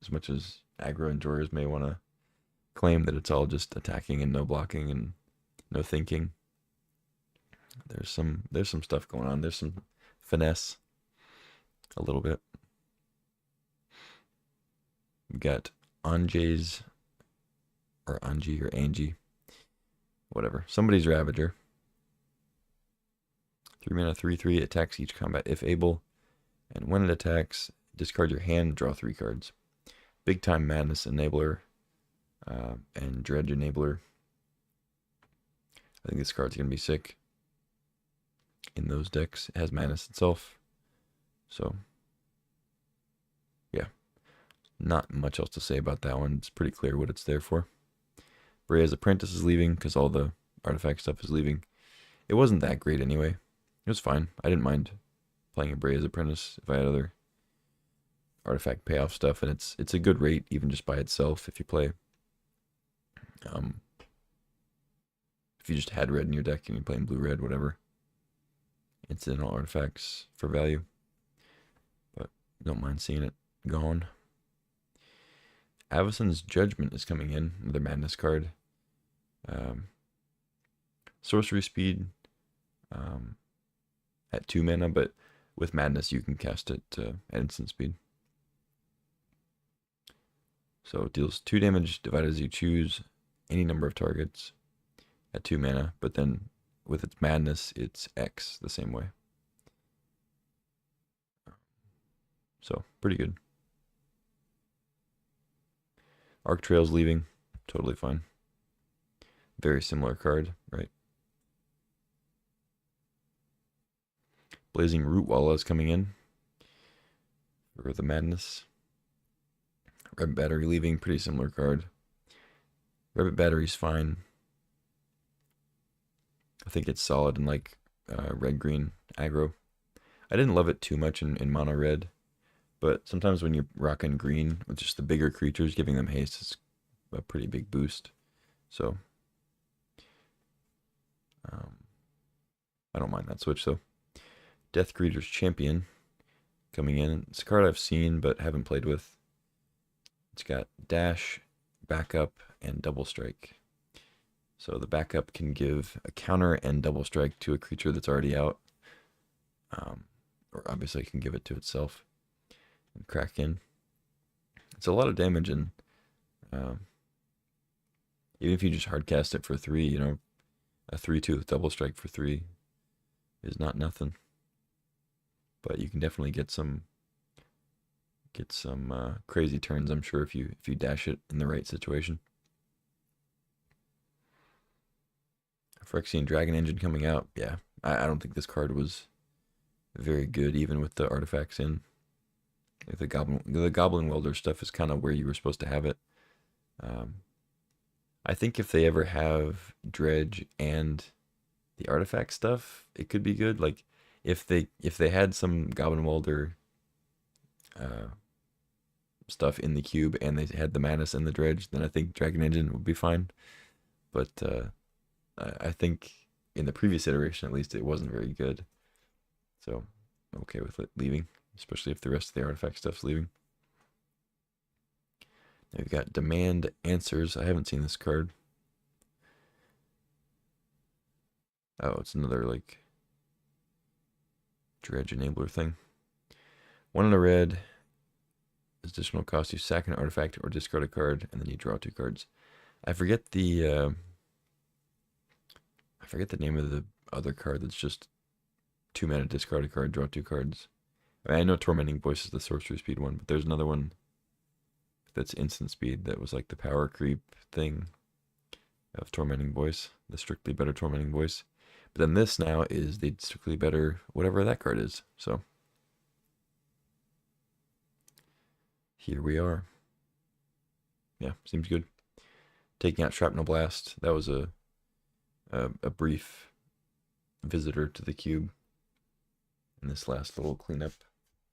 As much as aggro enjoyers may want to claim that it's all just attacking and no blocking and no thinking, there's some stuff going on. There's some finesse, a little bit. We got Anji or Angie, whatever. Somebody's Ravager. 3 mana, 3/3, attacks each combat if able, and when it attacks, discard your hand, draw 3 cards. Big Time Madness Enabler and Dredge Enabler. I think this card's gonna be sick in those decks. It has madness itself, so yeah, not much else to say about that one. It's pretty clear what it's there for. Brea's Apprentice is leaving because all the artifact stuff is leaving. It wasn't that great anyway. It was fine. I didn't mind playing a Brea's Apprentice if I had other artifact payoff stuff, and it's a good rate even just by itself if you play. If you just had red in your deck and you're playing blue-red, whatever. Incidental artifacts for value, but don't mind seeing it gone. Avacyn's Judgment is coming in, another madness card. Sorcery speed at 2 mana, but with madness you can cast it at instant speed. So it deals 2 damage divided as you choose any number of targets at 2 mana, but then with its madness it's X the same way. So pretty good. Arc Trail's leaving, totally fine. Very similar card, right? Blazing Rootwalla is coming in for the madness. Rabbit Battery leaving, pretty similar card. Rabbit Battery's fine. I think it's solid in like red-green aggro. I didn't love it too much in mono red, but sometimes when you're rocking green with just the bigger creatures, giving them haste is a pretty big boost. So I don't mind that switch though. Deathgreeter's Champion coming in. It's a card I've seen but haven't played with. It's got dash, backup, and double strike. So the backup can give a counter and double strike to a creature that's already out. Or obviously it can give it to itself and crack in. It's a lot of damage, and even if you just hardcast it for 3, you know, a 3/2 with double strike for 3 is not nothing. But you can definitely get some crazy turns, I'm sure, if you dash it in the right situation. Phyrexian Dragon Engine coming out. Yeah, I don't think this card was very good, even with the artifacts in. The Goblin Welder stuff is kind of where you were supposed to have it. I think if they ever have Dredge and the artifact stuff, it could be good. Like if they had some Goblin Welder stuff in the cube and they had the madness and the Dredge, then I think Dragon Engine would be fine. But I think in the previous iteration, at least, it wasn't very good. So I'm okay with it leaving, especially if the rest of the artifact stuff's leaving. Now we've got Demand Answers. I haven't seen this card. Oh, it's another like Dredge Enabler thing. 1 in a red. Additional cost, you sack an artifact or discard a card, and then you draw 2 cards. I forget the name of the other card that's just 2 mana, discard a card, draw 2 cards. I know Tormenting Voice is the sorcery speed one, but there's another one that's instant speed that was like the power creep thing of Tormenting Voice, the strictly better Tormenting Voice. But then this now is the strictly better whatever that card is. So here we are. Yeah, seems good. Taking out Shrapnel Blast. That was a brief visitor to the cube in this last little cleanup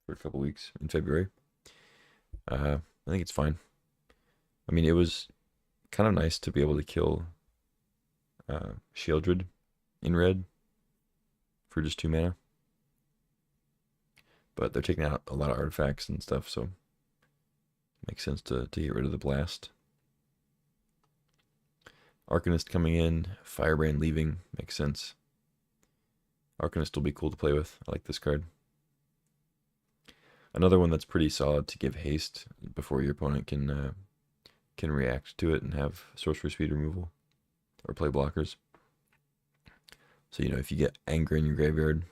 for a couple weeks in February. I think it's fine. I mean, it was kind of nice to be able to kill Sheoldred in red for just 2 mana. But they're taking out a lot of artifacts and stuff, so it makes sense to get rid of the blast. Arcanist coming in, Firebrand leaving, makes sense. Arcanist will be cool to play with. I like this card. Another one that's pretty solid to give haste before your opponent can react to it and have sorcery speed removal or play blockers. So, you know, if you get anger in your graveyard,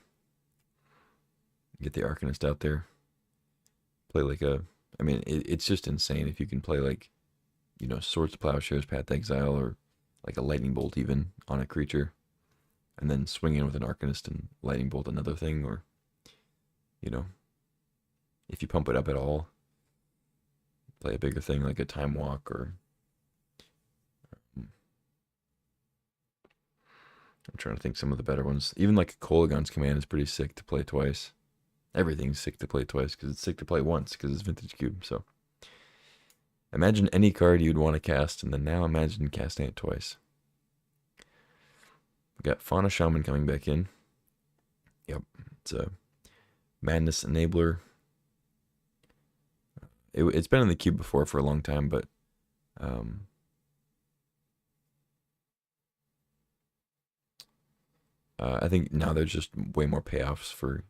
get the Arcanist out there. Play like I mean, it's just insane if you can play like, you know, Swords to Plowshares, Path to Exile, or like a Lightning Bolt even on a creature, and then swing in with an Arcanist and Lightning Bolt another thing, or, you know, if you pump it up at all, play a bigger thing like a Time Walk, or I'm trying to think some of the better ones. Even like a Kolaghan's Command is pretty sick to play twice. Everything's sick to play twice because it's sick to play once because it's Vintage Cube. So imagine any card you'd want to cast, and then now imagine casting it twice. We got Fauna Shaman coming back in. Yep, it's a Madness Enabler. It's been in the cube before for a long time, but I think now there's just way more payoffs for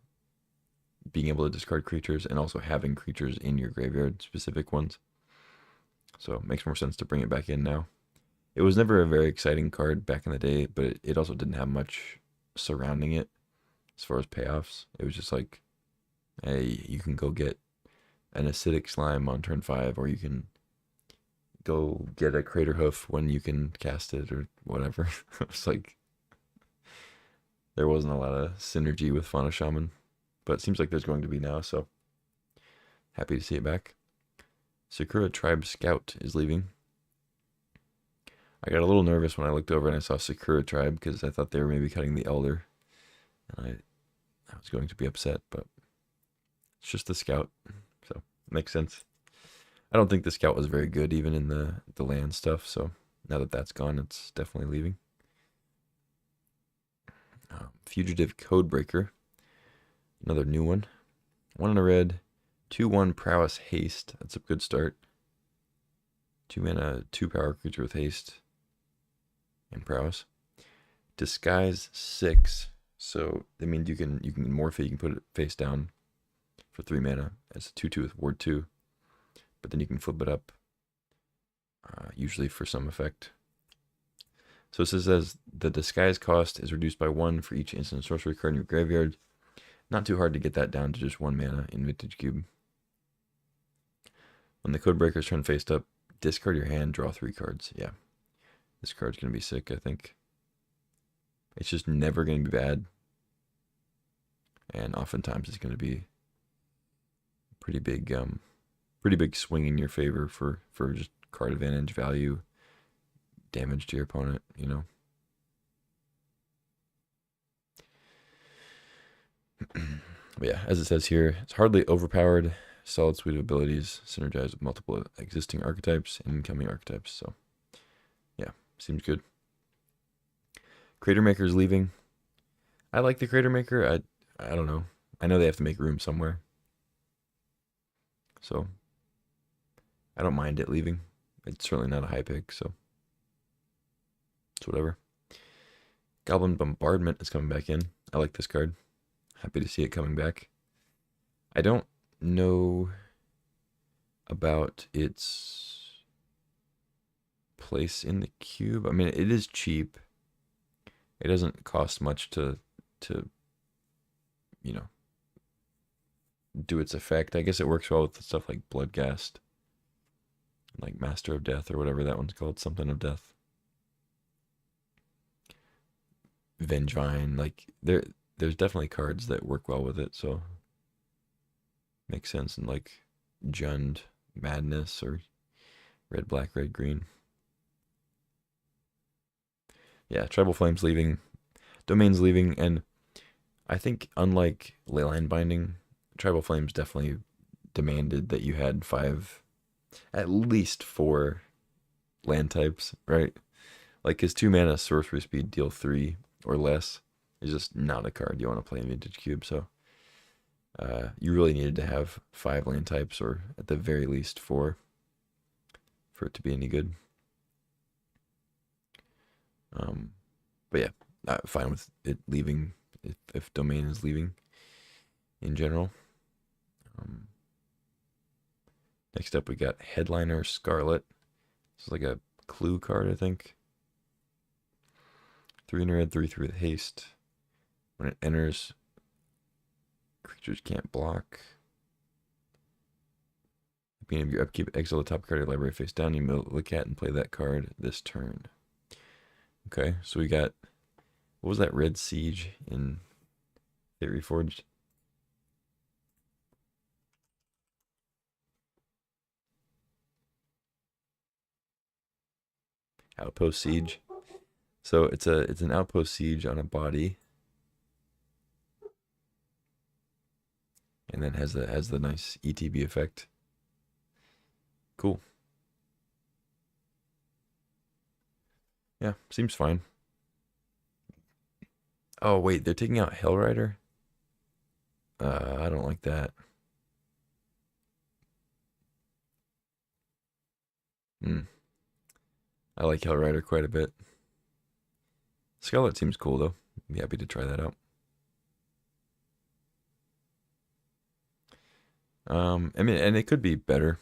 being able to discard creatures and also having creatures in your graveyard, specific ones. So it makes more sense to bring it back in now. It was never a very exciting card back in the day, but it also didn't have much surrounding it as far as payoffs. It was just like, hey, you can go get an Acidic Slime on turn 5, or you can go get a Crater Hoof when you can cast it, or whatever. It's like, there wasn't a lot of synergy with Fauna Shaman, but it seems like there's going to be now, so happy to see it back. Sakura Tribe Scout is leaving. I got a little nervous when I looked over and I saw Sakura Tribe because I thought they were maybe cutting the Elder, and I was going to be upset, but it's just the Scout, so it makes sense. I don't think the Scout was very good even in the land stuff, so now that that's gone, it's definitely leaving. Fugitive Codebreaker, another new one. 1 in a red, 2/1 Prowess Haste. That's a good start. 2 mana, 2 power creature with haste and prowess. Disguise 6. So that means you can morph it. You can put it face down for 3 mana as a 2/2 with ward 2, but then you can flip it up, usually for some effect. So it says the disguise cost is reduced by 1 for each instant sorcery card in your graveyard. Not too hard to get that down to just 1 mana in Vintage Cube. When the Codebreaker's turn faced up, discard your hand, draw 3 cards. Yeah, this card's going to be sick, I think. It's just never going to be bad. And oftentimes it's going to be pretty big swing in your favor for just card advantage, value, damage to your opponent, you know. But yeah, as it says here, it's hardly overpowered, solid suite of abilities, synergize with multiple existing archetypes and incoming archetypes. So yeah, seems good. Crater Maker is leaving. I like the Crater Maker. I don't know. I know they have to make room somewhere, so I don't mind it leaving. It's certainly not a high pick, so it's whatever. Goblin Bombardment is coming back in. I like this card. Happy to see it coming back. I don't know about its place in the cube. I mean, it is cheap. It doesn't cost much to you know, do its effect. I guess it works well with stuff like Bloodghast, like Master of Death, or whatever that one's called, something of Death. Vengevine, like there's definitely cards that work well with it, so makes sense. And like Jund, Madness or red, black, red, green. Yeah, Tribal Flame's leaving. Domain's leaving, and I think unlike Leyline Binding, Tribal Flames definitely demanded that you had at least four land types, right? Like his 2 mana sorcery speed deal 3 or less is just not a card you want to play in Vintage Cube. So you really needed to have 5 land types, or at the very least 4, for it to be any good. But yeah, fine with it leaving if Domain is leaving in general. Next up, we got Headliner Scarlet. This is like a clue card, I think. 3 in red, 3/3 with haste. When it enters, creatures can't block. At the beginning of your upkeep, exile the top card of your library face down. You look at and play that card this turn. Okay, so we got, what was that, Red Siege in Fate Reforged? Outpost Siege. So it's an outpost siege on a body, and then has the nice ETB effect. Cool. Yeah, seems fine. Oh wait, they're taking out Hellrider? I don't like that. I like Hellrider quite a bit. Scarlet seems cool though. Be happy to try that out. I mean, and it could be better,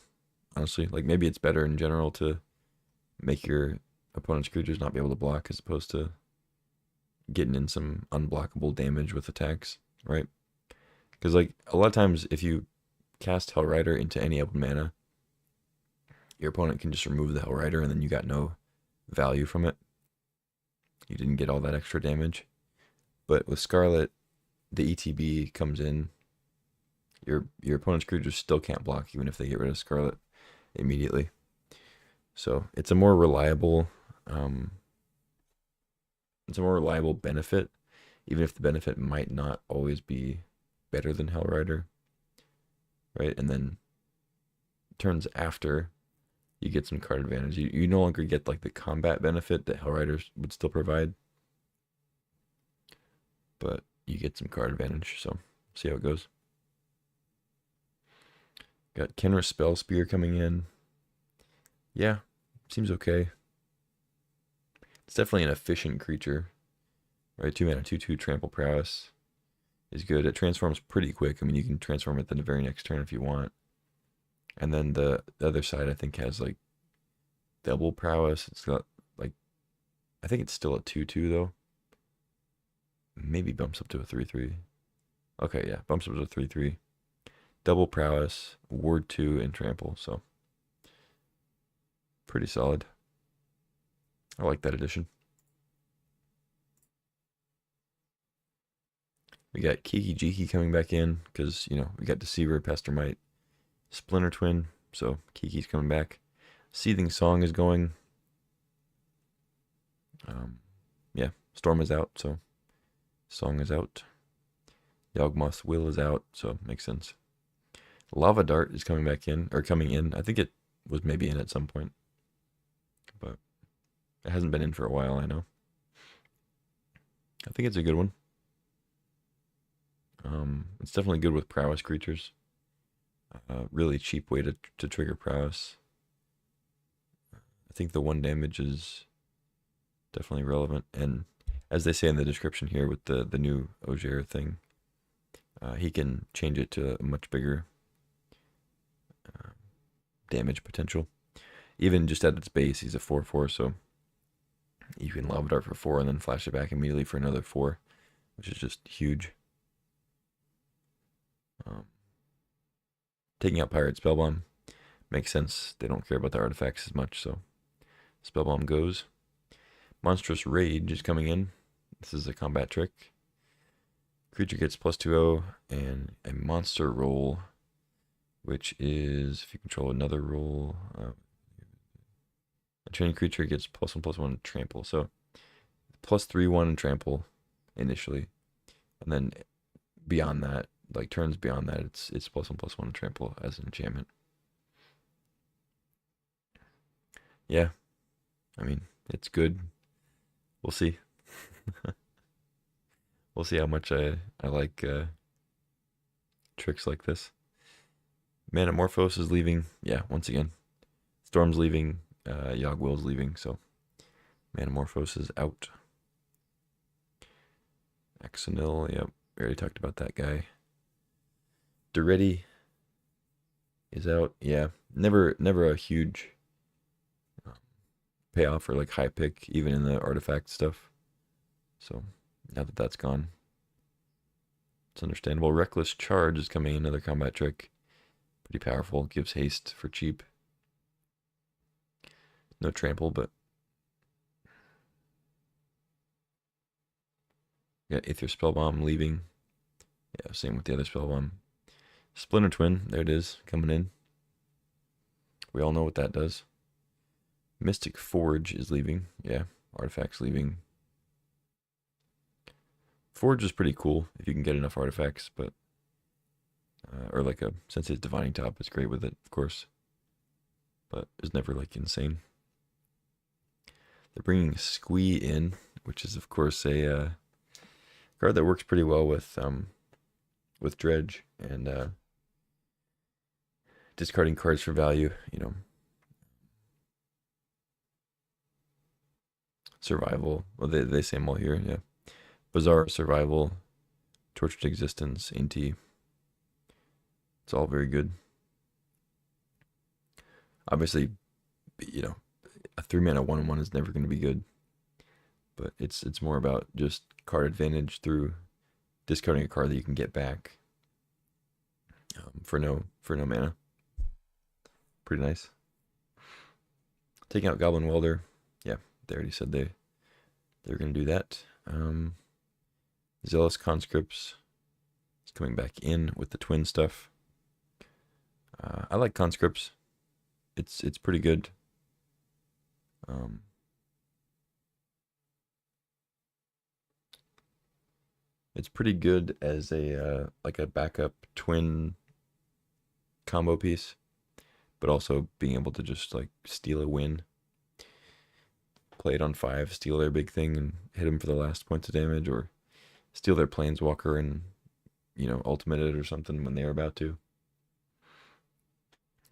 honestly. Like maybe it's better in general to make your opponent's creatures not be able to block, as opposed to getting in some unblockable damage with attacks, right? Because like a lot of times, if you cast Hellrider into any open mana, your opponent can just remove the Hellrider, and then you got no value from it. You didn't get all that extra damage. But with Scarlet, the ETB comes in. Your opponent's creatures still can't block, even if they get rid of Scarlet immediately. So it's a more reliable benefit, even if the benefit might not always be better than Hellrider, right? And then turns after, you get some card advantage. You no longer get like the combat benefit that Hellrider would still provide, but you get some card advantage. So see how it goes. Got Kenra Spell Spear coming in. Yeah, seems okay. It's definitely an efficient creature, right? 2 mana, 2/2 Trample Prowess is good. It transforms pretty quick. I mean, you can transform it the very next turn if you want. And then the other side, I think, has like double prowess. It's got like, I think it's still a 2/2 though. Maybe bumps up to a 3/3. Okay, yeah, bumps up to a 3/3. Double prowess, ward 2, and trample. So pretty solid. I like that addition. We got Kiki Jiki coming back in because, we got Deceiver, Pestermite, Splinter Twin. So Kiki's coming back. Seething Song is going. Yeah, Storm is out, so Song is out. Yawgmoth's Will is out, so makes sense. Lava Dart is coming back in, or coming in. I think it was maybe in at some point, but it hasn't been in for a while, I know. I think it's a good one. It's definitely good with prowess creatures. Really cheap way to trigger prowess. I think the 1 damage is definitely relevant, and as they say in the description here with the new Ogier thing, he can change it to a much bigger damage potential. Even just at its base, he's a 4/4, so you can Lava Dart for 4 and then flash it back immediately for another 4, which is just huge. Taking out Pirate Spellbomb makes sense. They don't care about the artifacts as much, so Spellbomb goes. Monstrous Rage is coming in. This is a combat trick. Creature gets +2/0 and a monster roll which is if you control another role, a training creature gets +1/+1 trample. So +3/1 trample initially, and then beyond that, like turns beyond that, it's +1/+1 trample as an enchantment. Yeah, I mean it's good. We'll see. We'll see how much I like tricks like this. Manamorphose is leaving. Yeah, once again, Storm's leaving. Yogg-Will's leaving. So Manamorphose is out. Axonil, yep, we already talked about that guy. Duretti is out. Yeah, never a huge payoff or like high pick, even in the artifact stuff. So now that that's gone, it's understandable. Reckless Charge is coming, another combat trick. Pretty powerful. Gives haste for cheap. No trample, but yeah, Aether Spellbomb leaving. Yeah, same with the other Spellbomb. Splinter Twin, there it is, coming in. We all know what that does. Mystic Forge is leaving. Yeah, artifacts leaving. Forge is pretty cool if you can get enough artifacts, but or like a Sensei's Divining Top is great with it, of course, but it's never like insane. They're bringing Squee in, which is of course a card that works pretty well with Dredge and discarding cards for value. You know, survival. Well, they say them all here. Yeah, Bizarre Survival, Tortured Existence, Inti. It's all very good. Obviously, you know, a 3-mana 1/1 is never going to be good, but it's more about just card advantage through discarding a card that you can get back for no mana. Pretty nice. Taking out Goblin Welder. Yeah, they already said they're going to do that. Zealous Conscripts is coming back in with the twin stuff. I like Conscripts. It's pretty good. It's pretty good as a like a backup twin combo piece, but also being able to just like steal a win, play it on 5, steal their big thing, and hit them for the last points of damage, or steal their Planeswalker and ultimate it or something when they're about to.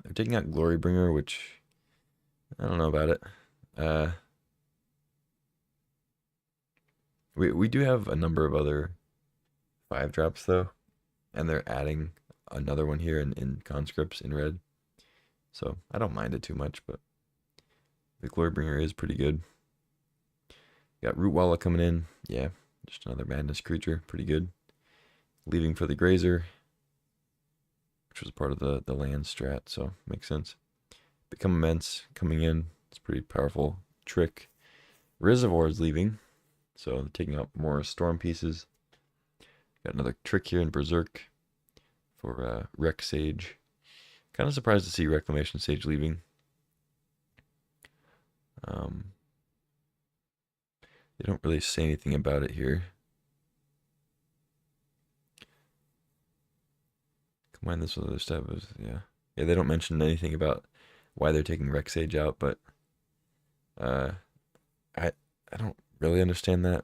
They're taking out Glorybringer, which I don't know about it. We do have a number of other 5-drops though, and they're adding another one here in Conscripts in red, so I don't mind it too much. But the Glorybringer is pretty good. Got Rootwalla coming in. Yeah, just another madness creature, pretty good. Leaving for the Grazer, which was part of the land strat, so makes sense. Become Immense coming in. It's a pretty powerful trick. Reservoir is leaving, so taking out more Storm pieces. Got another trick here in Berserk for Rec Sage. Kind of surprised to see Reclamation Sage leaving. They don't really say anything about it here. Combine this with other stuff. Yeah, they don't mention anything about why they're taking Rec Sage out, but I don't really understand that.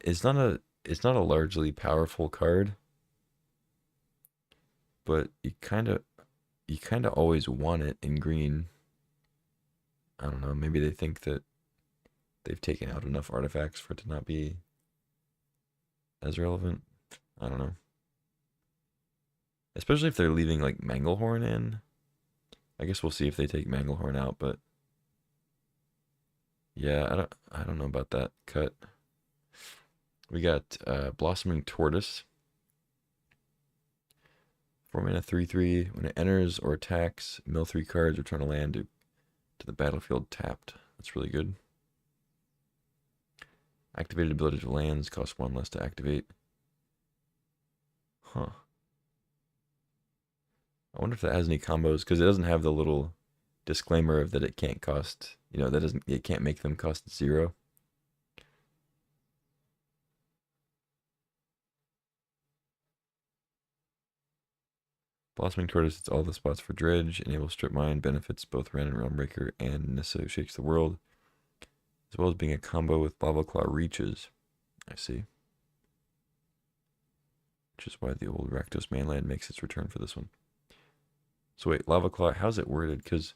It's not a largely powerful card, but you kind of always want it in green. I don't know, maybe they think that they've taken out enough artifacts for it to not be as relevant. I don't know. Especially if they're leaving like Manglehorn in. I guess we'll see if they take Manglehorn out, but yeah, I don't know about that cut. We got Blossoming Tortoise. 4-mana 3/3. When it enters or attacks, mill 3 cards, return a land to the battlefield tapped. That's really good. Activated ability to lands costs 1 less to activate. Huh. I wonder if that has any combos, because it doesn't have the little disclaimer of that it can't cost, that doesn't, it can't make them cost 0. Blossoming Tortoise hits all the spots for Dredge, enables Strip Mine, benefits both Ren and Realmbreaker, and Nissa Shakes the World, as well as being a combo with Lava Claw Reaches. I see. Which is why the old Rakdos mainland makes its return for this one. So wait, Lava Claw, how's it worded? Because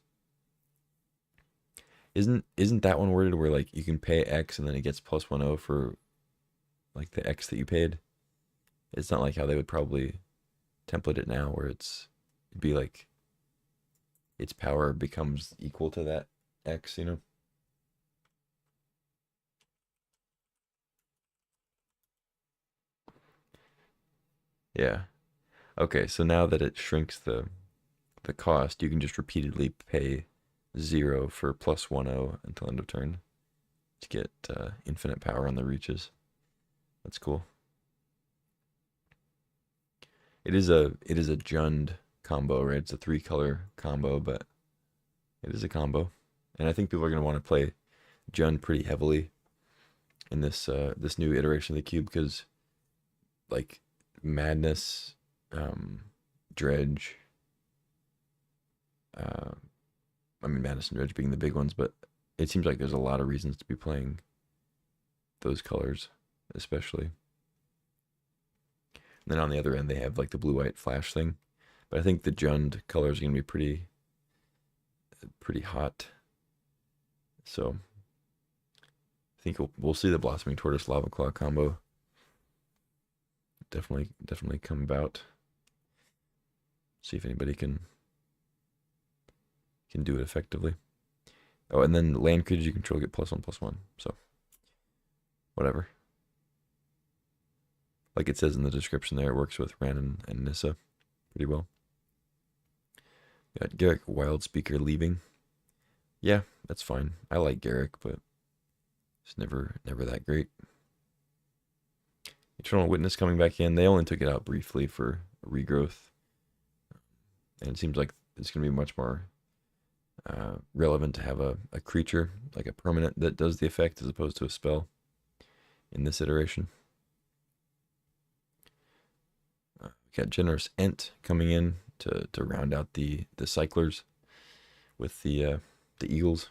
isn't that one worded where like you can pay X and then it gets +10 for like the X that you paid? It's not like how they would probably template it now, where it'd be like its power becomes equal to that X, Yeah. Okay, so now that it shrinks the cost, you can just repeatedly pay 0 for +10 until end of turn to get infinite power on the reaches. That's cool. It is a Jund combo, right? It's a 3-color combo, but it is a combo, and I think people are gonna want to play Jund pretty heavily in this new iteration of the cube, because like Madness, Dredge, uh, I mean Madness and Dredge being the big ones, but it seems like there's a lot of reasons to be playing those colors, especially. And then on the other end, they have like the blue-white flash thing. But I think the Jund colors are going to be pretty hot. So I think we'll see the Blossoming Tortoise Lava Claw combo definitely come about. See if anybody can do it effectively. Oh, and then land creatures you control get +1/+1. So whatever. Like it says in the description there, it works with Ran and Nissa pretty well. Got Garruk Wildspeaker leaving. Yeah, that's fine. I like Garruk, but it's never that great. Eternal Witness coming back in. They only took it out briefly for regrowth, and it seems like it's going to be much more relevant to have a creature, like a permanent, that does the effect as opposed to a spell in this iteration. We got Generous Ent coming in to round out the cyclers with the eagles.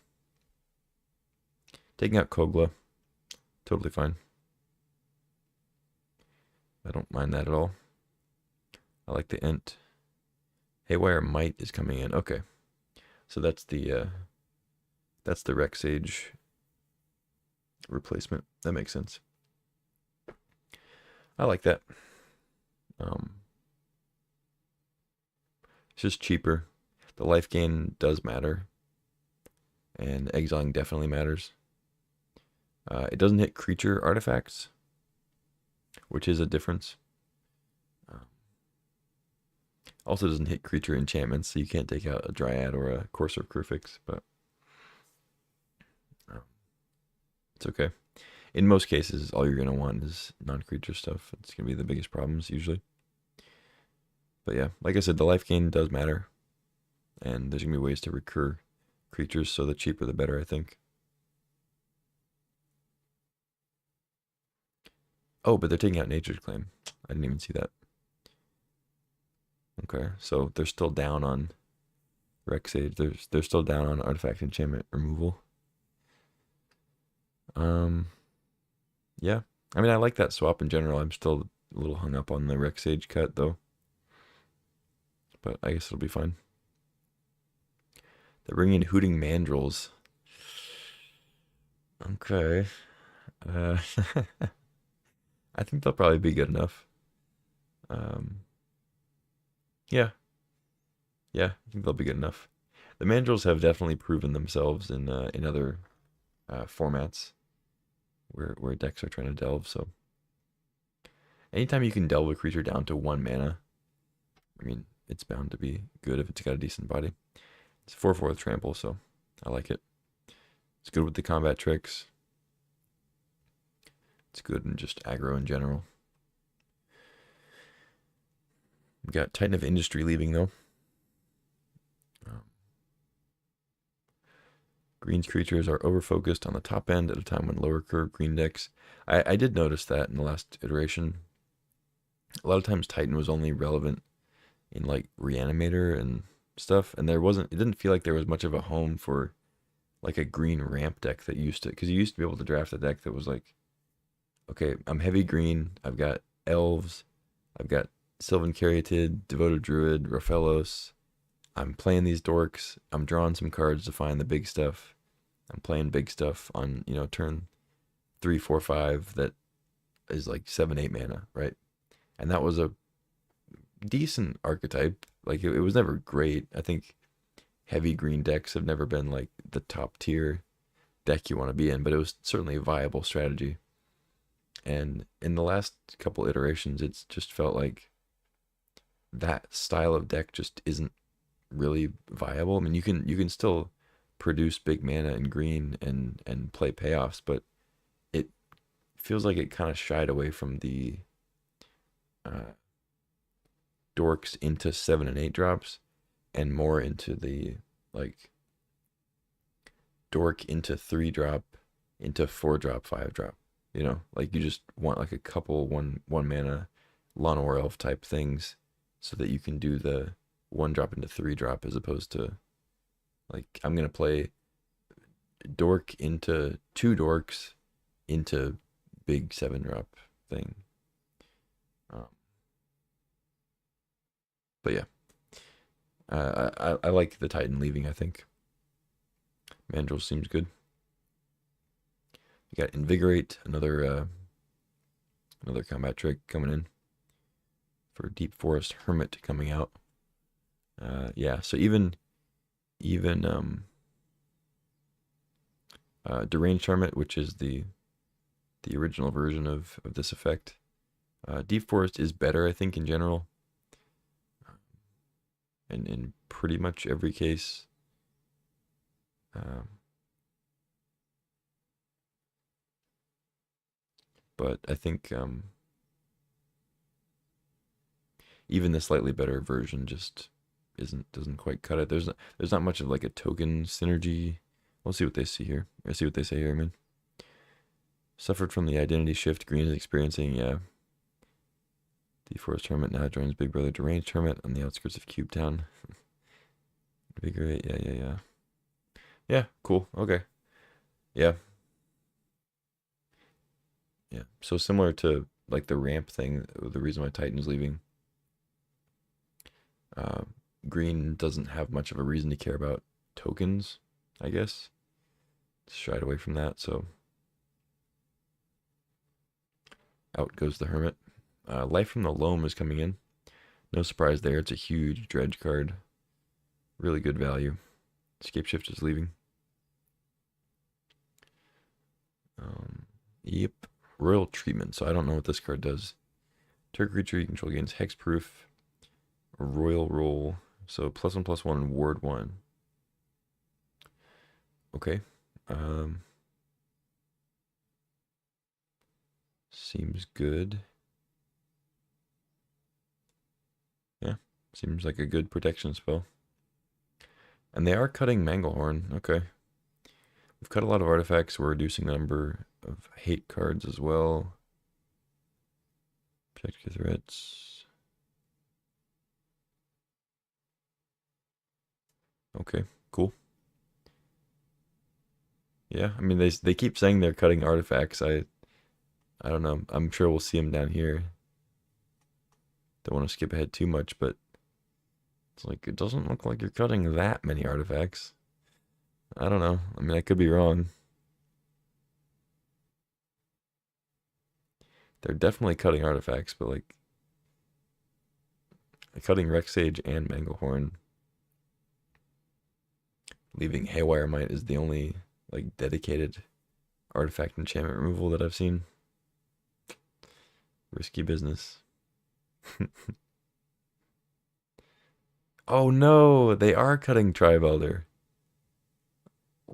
Taking out Kogla, totally fine. I don't mind that at all. I like the Ent. Haywire Might is coming in. Okay, so that's the Rexage replacement. That makes sense. I like that. It's just cheaper. The life gain does matter, and exiling definitely matters. It doesn't hit creature artifacts, which is a difference. Also doesn't hit creature enchantments, so you can't take out a Dryad or a Courser of Crufix, but it's okay. In most cases, all you're going to want is non-creature stuff. It's going to be the biggest problems, usually. But yeah, like I said, the life gain does matter, and there's going to be ways to recur creatures, so the cheaper the better, I think. Oh, but they're taking out Nature's Claim. I didn't even see that. Okay, so they're still down on Rexage. They're still down on artifact enchantment removal. Yeah. I mean, I like that swap in general. I'm still a little hung up on the Rexage cut, though. But I guess it'll be fine. They're bringing in Hooting Mandrills. Okay. I think they'll probably be good enough. Yeah. Yeah, I think they'll be good enough. The Mandrills have definitely proven themselves in other formats where decks are trying to delve, so anytime you can delve a creature down to 1 mana, I mean, it's bound to be good if it's got a decent body. It's 4/4 with trample, so I like it. It's good with the combat tricks. It's good in just aggro in general. We got Titan of Industry leaving, though. Green's creatures are overfocused on the top end at a time when lower curve green decks. I did notice that in the last iteration. A lot of times Titan was only relevant in like Reanimator and stuff, and it didn't feel like there was much of a home for like a green ramp deck that used to, because you used to be able to draft a deck that was like, okay, I'm heavy green, I've got elves, I've got Sylvan Caryatid, Devoted Druid, Raphaelos, I'm playing these dorks, I'm drawing some cards to find the big stuff, I'm playing big stuff on, turn 3, 4, 5 that is like 7, 8 mana, right? And that was a decent archetype. Like it was never great. I think heavy green decks have never been like the top tier deck you want to be in, but it was certainly a viable strategy. And in the last couple iterations, it's just felt like that style of deck just isn't really viable. I mean, you can still produce big mana in green and play payoffs, but it feels like it kind of shied away from the dorks into 7 and 8 drops and more into the like dork into 3 drop into 4 drop 5 drop, like you just want like a couple one mana Llanowar Elf type things so that you can do the 1 drop into 3 drop, as opposed to like I'm gonna play dork into 2 dorks into big 7 drop thing. But yeah, I like the Titan leaving. I think Mandrill seems good. You got Invigorate, another combat trick coming in for Deep Forest Hermit coming out. Yeah, so even Deranged Hermit, which is the original version of this effect. Deep Forest is better, I think, in general. And in pretty much every case. But I think even the slightly better version just doesn't quite cut it. There's not much of like a token synergy. We'll see what they see here. I see what they say here, man. Suffered from the identity shift Green is experiencing, yeah. The Forest Hermit now joins Big Brother Deranged Hermit on the outskirts of Cube Town. Invigorate, yeah. Yeah, cool, okay. Yeah. Yeah, so similar to like the ramp thing, the reason why Titan's leaving. Green doesn't have much of a reason to care about tokens, I guess. Shied away from that, so out goes the Hermit. Life from the Loam is coming in. No surprise there. It's a huge dredge card. Really good value. Scapeshift is leaving. Yep. Royal Treatment. So I don't know what this card does. Target creature you control gains hexproof. Royal Roll. So +1/+1 ward 1. Okay. Seems good. Yeah. Seems like a good protection spell. And they are cutting Manglehorn. Okay. We've cut a lot of artifacts. We're reducing the number of hate cards as well. Protect your threats. Okay, cool. Yeah, I mean they keep saying they're cutting artifacts. I don't know. I'm sure we'll see them down here. Don't want to skip ahead too much, but it's like it doesn't look like you're cutting that many artifacts. I don't know. I mean, I could be wrong. They're definitely cutting artifacts, but like cutting Rexage and Manglehorn, leaving Haywire Might is the only like dedicated artifact enchantment removal that I've seen. Risky business. Oh no, they are cutting Tribe Elder.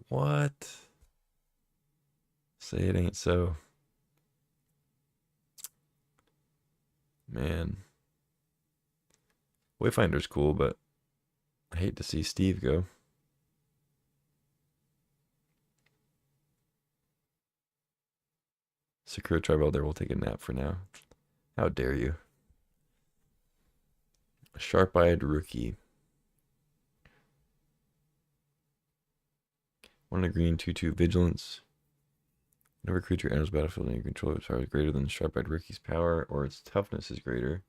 What? Say it ain't so. Man. Wayfinder's cool, but I hate to see Steve go. Sakura Tribe Elder will take a nap for now. How dare you? Sharp-eyed Rookie. 1 green, 2/2 Vigilance. Whenever a creature enters the battlefield and your controller power is greater than the Sharp-eyed Rookie's power, or its toughness is greater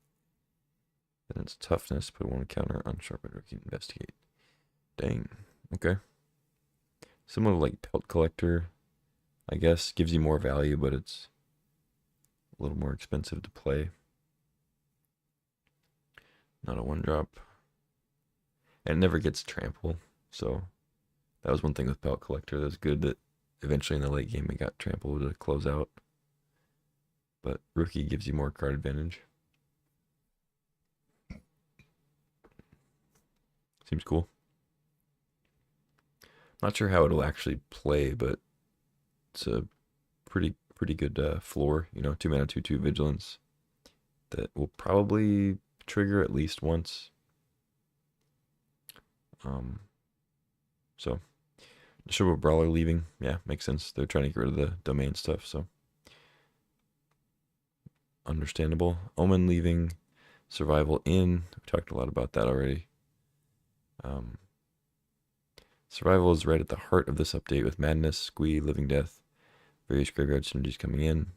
than its toughness, put 1 counter on Sharp-eyed Rookie and investigate. Dang. Okay. Similar to like Pelt Collector, I guess. Gives you more value, but it's a little more expensive to play. Not a 1-drop. And it never gets trample, so that was one thing with Pelt Collector that was good, that eventually in the late game it got trampled to close out. But Rookie gives you more card advantage. Seems cool. Not sure how it'll actually play, but it's a pretty good floor. You know, 2 mana, 2/2 Vigilance that will probably trigger at least once. So Shobo Brawler leaving, yeah, makes sense. They're trying to get rid of the domain stuff, so understandable. Omen leaving, Survival in. We talked a lot about that already. Survival is right at the heart of this update with Madness, Squee, Living Death, various graveyard synergies coming in,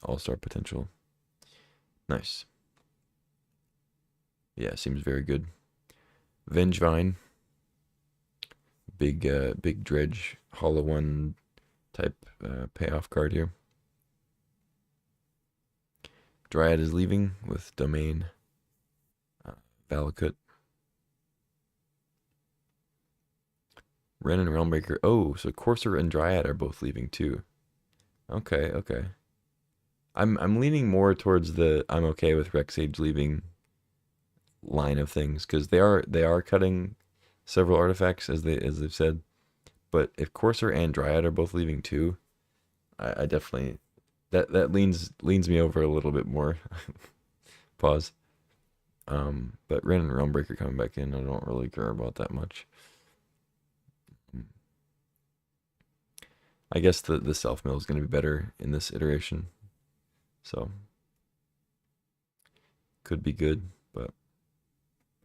all-star potential. Nice. Yeah, seems very good. Vengevine. Big dredge, hollow one type payoff card here. Dryad is leaving with Domain. Valakut. Wrenn and Realmbreaker. Oh, so Courser and Dryad are both leaving too. Okay, okay. I'm leaning more towards the I'm okay with Rexage leaving line of things, because they are cutting several artifacts as they've said. But if Courser and Dryad are both leaving too, I definitely that leans me over a little bit more. Pause. But Wrenn and Realmbreaker coming back in, I don't really care about that much. I guess the self mill is going to be better in this iteration, so could be good, but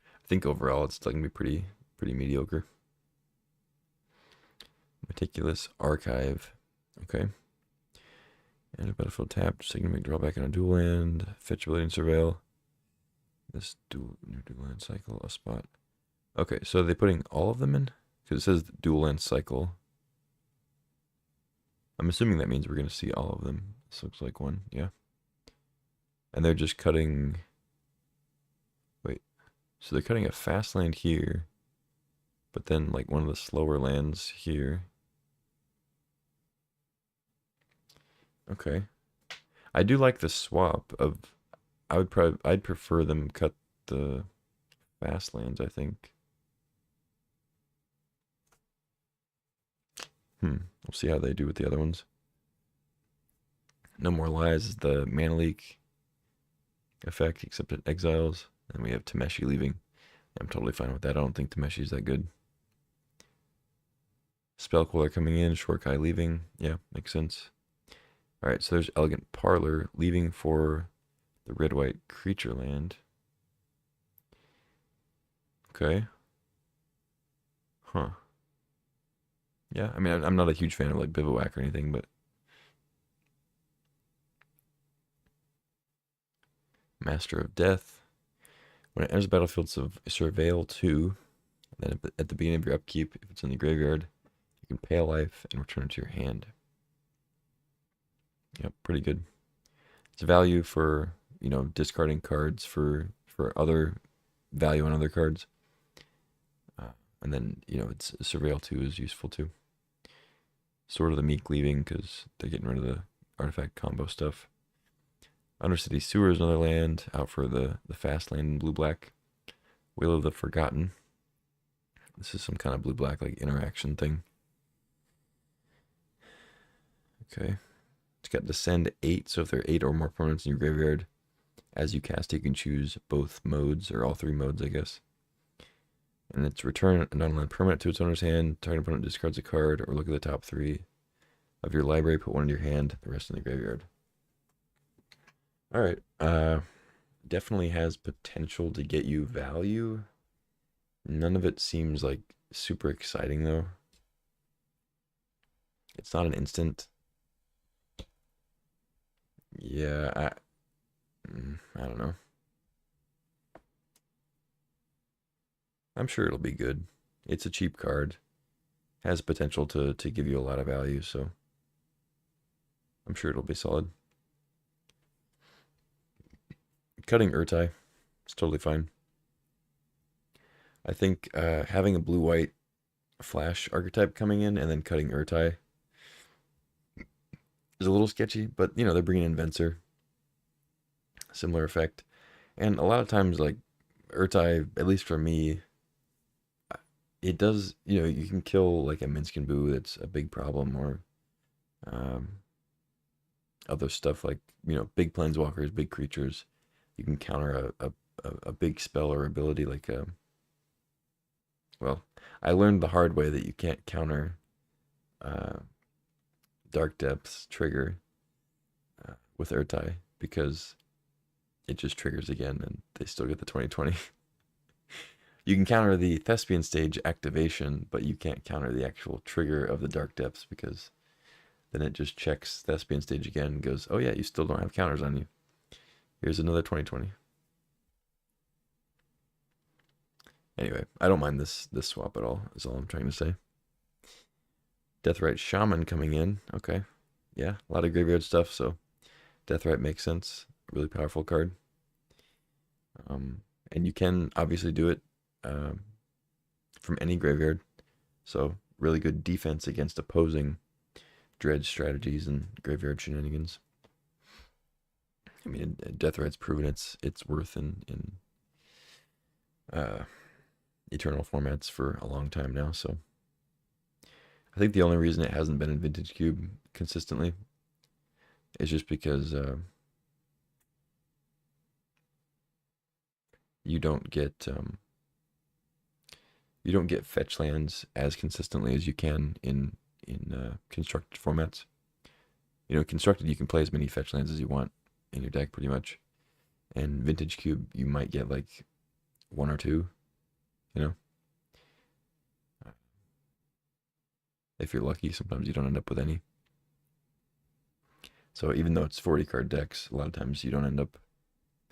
I think overall it's still going to be pretty mediocre. Meticulous Archive, okay. And a battlefield tapped, so you can make drawback on a dual land, fetch ability and surveil. This new dual land cycle, a spot. Okay, so are they putting all of them in? Because it says dual land cycle. I'm assuming that means we're going to see all of them. This looks like one, yeah. And they're just cutting... Wait, so they're cutting a fast land here, but then like one of the slower lands here. Okay. I do like the swap of... I'd prefer them cut the fast lands, I think. We'll see how they do with the other ones. No More Lies is the mana leak effect, except it exiles. And we have Tameshi leaving. I'm totally fine with that. I don't think Tameshi's that good. Spellcaller coming in, Shorkai leaving. Yeah, makes sense. Alright, so there's Elegant Parlor leaving for the red-white creature land. Okay. Huh. Yeah, I mean, I'm not a huge fan of like Bivouac or anything, but Master of Death. When it enters the battlefield, surveil 2. And then at the beginning of your upkeep, if it's in the graveyard, you can pay a life and return it to your hand. Yep, pretty good. It's value for, you know, discarding cards for other value on other cards. And then, you know, it's Surveil 2 is useful too. Sword of the Meek leaving because they're getting rid of the artifact combo stuff. Undercity Sewer is another land out for the fast land in blue-black. Wheel of the Forgotten. This is some kind of blue-black like interaction thing. Okay. It's got Descend 8, so if there are 8 or more permanents in your graveyard, as you cast, you can choose both modes, or all 3 modes, I guess. And it's return a non-land permanent to its owner's hand. Target opponent discards a card, or look at the top 3 of your library, put one in your hand, the rest in the graveyard. All right. Definitely has potential to get you value. None of it seems like super exciting though. It's not an instant. Yeah, I don't know. I'm sure it'll be good. It's a cheap card. Has potential to give you a lot of value, so I'm sure it'll be solid. Cutting Urtai, it's totally fine. I think having a blue-white flash archetype coming in and then cutting Urtai is a little sketchy, but you know, they're bringing in Venser, similar effect. And a lot of times, like Urtai, at least for me, it does, you know, you can kill like a Minskin Boo that's a big problem, or um, other stuff like, you know, big planeswalkers, big creatures. You can counter a big spell or ability like, well, I learned the hard way that you can't counter uh, Dark Depths trigger with Urtai because it just triggers again and they still get the 2020. You can counter the Thespian stage activation, but you can't counter the actual trigger of the Dark Depths because then it just checks Thespian stage again and goes, oh yeah, you still don't have counters on you. Here's another 2020. Anyway, I don't mind this swap at all, is all I'm trying to say. Deathrite Shaman coming in. Okay. Yeah, a lot of graveyard stuff, so Deathrite makes sense. Really powerful card. And you can obviously do it um, from any graveyard. So really good defense against opposing dredge strategies and graveyard shenanigans. I mean, Deathrite's proven its worth in uh, eternal formats for a long time now. So I think the only reason it hasn't been in Vintage Cube consistently is just because you don't get fetch lands as consistently as you can in constructed formats. You know, constructed you can play as many fetch lands as you want in your deck pretty much, and Vintage Cube you might get like one or two. You know, if you're lucky, sometimes you don't end up with any. So even though it's 40 card decks, a lot of times you don't end up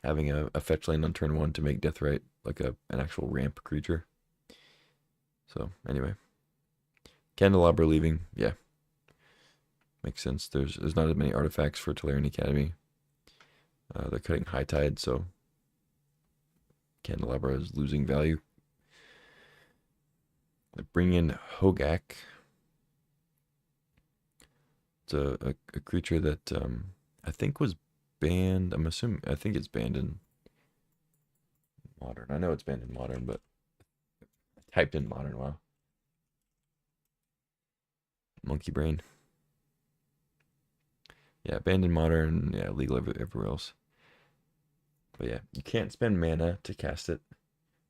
having a fetch land on turn one to make Deathrite like an actual ramp creature. So anyway, Candelabra leaving, yeah, makes sense. There's not as many artifacts for Tolarian Academy. They're cutting High Tide, so Candelabra is losing value. They bring in Hogak. It's a creature that I think was banned. I think it's banned in Modern. I know it's banned in Modern, but I typed in Modern. Wow. Monkey Brain. Yeah, banned in Modern. Yeah, legal everywhere else. But yeah, you can't spend mana to cast it.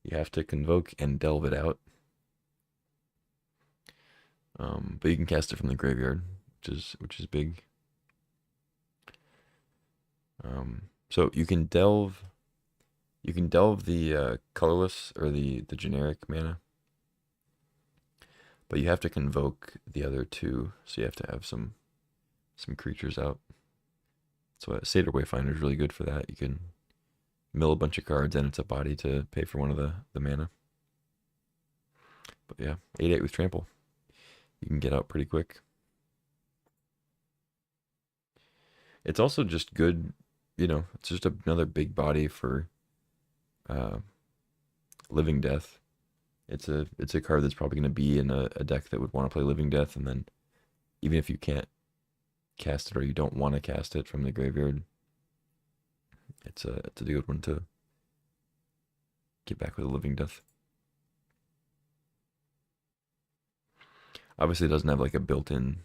You have to convoke and delve it out. But you can cast it from the graveyard, which is big. So you can delve the colorless or the generic mana, but you have to convoke the other two, so you have to have some creatures out. So Satyr Wayfinder is really good for that. You can mill a bunch of cards and it's a body to pay for one of the mana. But yeah, 8/8 with trample. You can get out pretty quick. It's also just good, you know, it's just another big body for uh, Living Death. It's a card that's probably going to be in a deck that would want to play Living Death, and then even if you can't cast it or you don't want to cast it from the graveyard, it's a good one to get back with a Living Death. Obviously, it doesn't have like a built-in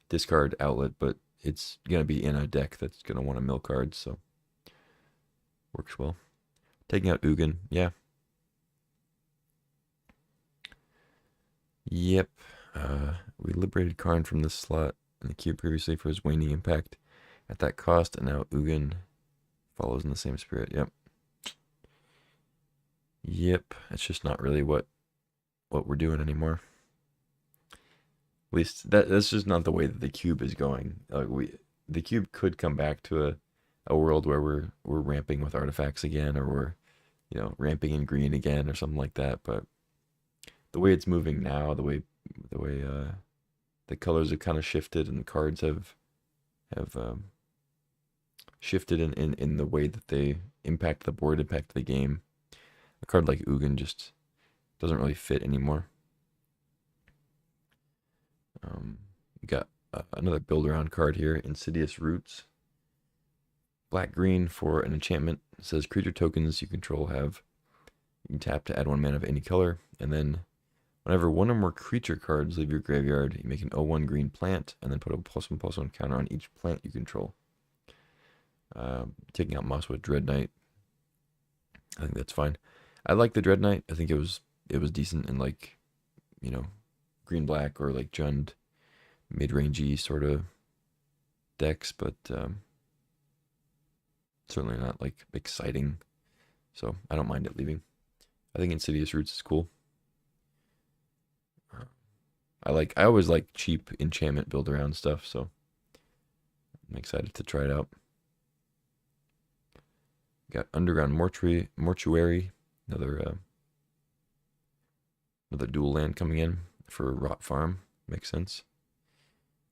discard outlet, but it's gonna be in a deck that's gonna want to mill cards, so works well. Taking out Ugin, yeah. Yep. We liberated Karn from this slot in the cube previously for his waning impact at that cost, and now Ugin Follows in the same spirit. Yep. Yep. It's just not really what we're doing anymore. At least that's just not the way that the cube is going. The cube could come back to a world where we're ramping with artifacts again, or we're ramping in green again, or something like that. But the way it's moving now, the way the colors have kind of shifted, and the cards have shifted in the way that they impact the board, impact the game. A card like Ugin just doesn't really fit anymore. You got another build around card here, Insidious Roots. Black green for an enchantment. It says creature tokens you control you can tap to add 1 mana of any color, and then whenever one or more creature cards leave your graveyard, you make an 0/1 green plant, and then put a +1/+1 counter on each plant you control. Taking out Mosswood Dread Knight, I think that's fine. I like the Dread Knight. I think it was decent in green black or like Jund mid-rangey sort of decks, but certainly not like exciting. So I don't mind it leaving. I think Insidious Roots is cool. I always like cheap enchantment build around stuff, so I'm excited to try it out. Got Underground Mortuary, another dual land coming in for Rot Farm. Makes sense.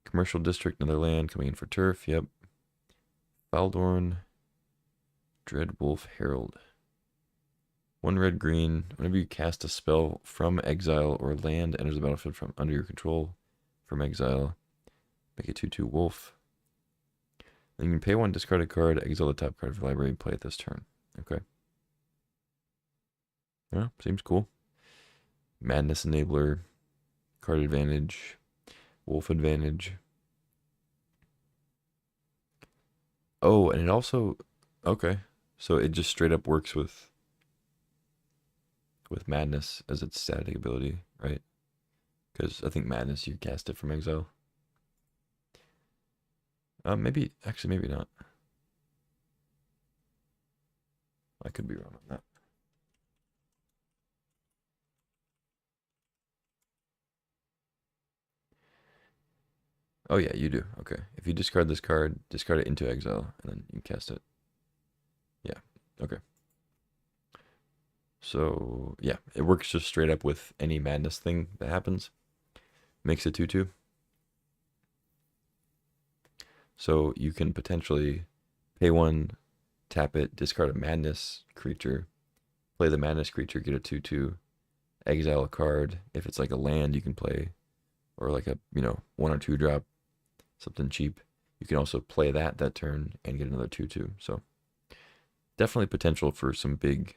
Commercial District, another land coming in for turf. Yep. Faldorn, Dreadwolf Herald. 1 red green. Whenever you cast a spell from exile or land enters the battlefield from under your control from exile, make a 2/2 wolf. Then you can pay 1, discard a card, exile the top card of your library, play it this turn. Okay. Yeah, seems cool. Madness Enabler, card advantage, wolf advantage. Oh, and it also, okay, so it just straight up works with Madness as its static ability, right? Because I think Madness, you cast it from exile. Maybe not. I could be wrong on that. Oh yeah, you do. Okay. If you discard this card, discard it into exile, and then you cast it. Yeah. Okay. So yeah, it works just straight up with any Madness thing that happens. Makes it 2/2. So you can potentially pay 1, tap it, discard a Madness creature, play the Madness creature, get a 2/2, exile a card. If it's like a land you can play, or like a 1 or 2 drop, something cheap, you can also play that turn and get another 2/2. So definitely potential for some big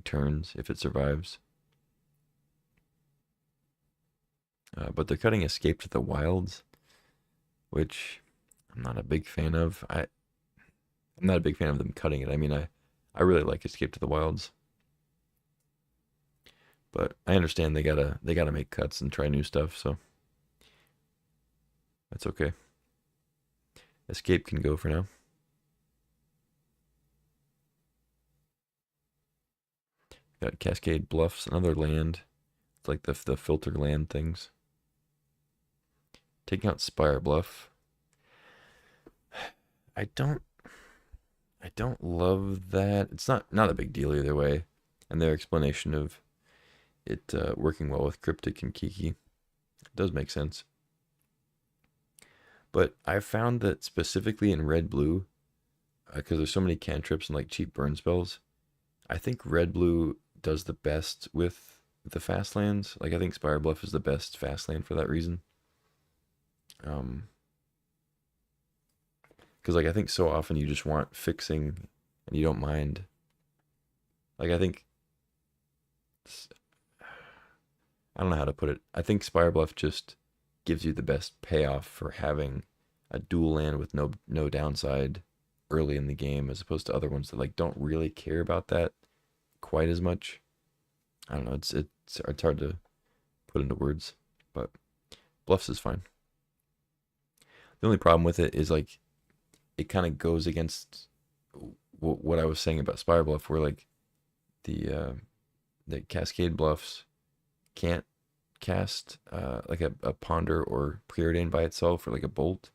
turns if it survives. But they're cutting Escape to the Wilds, which I'm not a big fan of. I'm not a big fan of them cutting it. I mean, I really like Escape to the Wilds, but I understand they gotta make cuts and try new stuff, so that's okay. Escape can go for now. Got Cascade Bluffs, another land. It's like the filter land things. Taking out Spire Bluff. I don't love that. It's not a big deal either way. And their explanation of it working well with Cryptic and Kiki does make sense. But I found that specifically in red-blue, because there's so many cantrips and like cheap burn spells, I think red-blue does the best with the fast lands. Like I think Spire Bluff is the best fast land for that reason. Because like I think so often you just want fixing and you don't mind. Like I think I don't know how to put it. I think Spire Bluff just gives you the best payoff for having a dual land with no downside early in the game, as opposed to other ones that like don't really care about that quite as much. I don't know. It's hard to put into words, but Bluffs is fine. The only problem with it is like it kind of goes against what I was saying about Spire Bluff, where like the Cascade Bluffs can't cast like a Ponder or Preordain by itself or like a Bolt.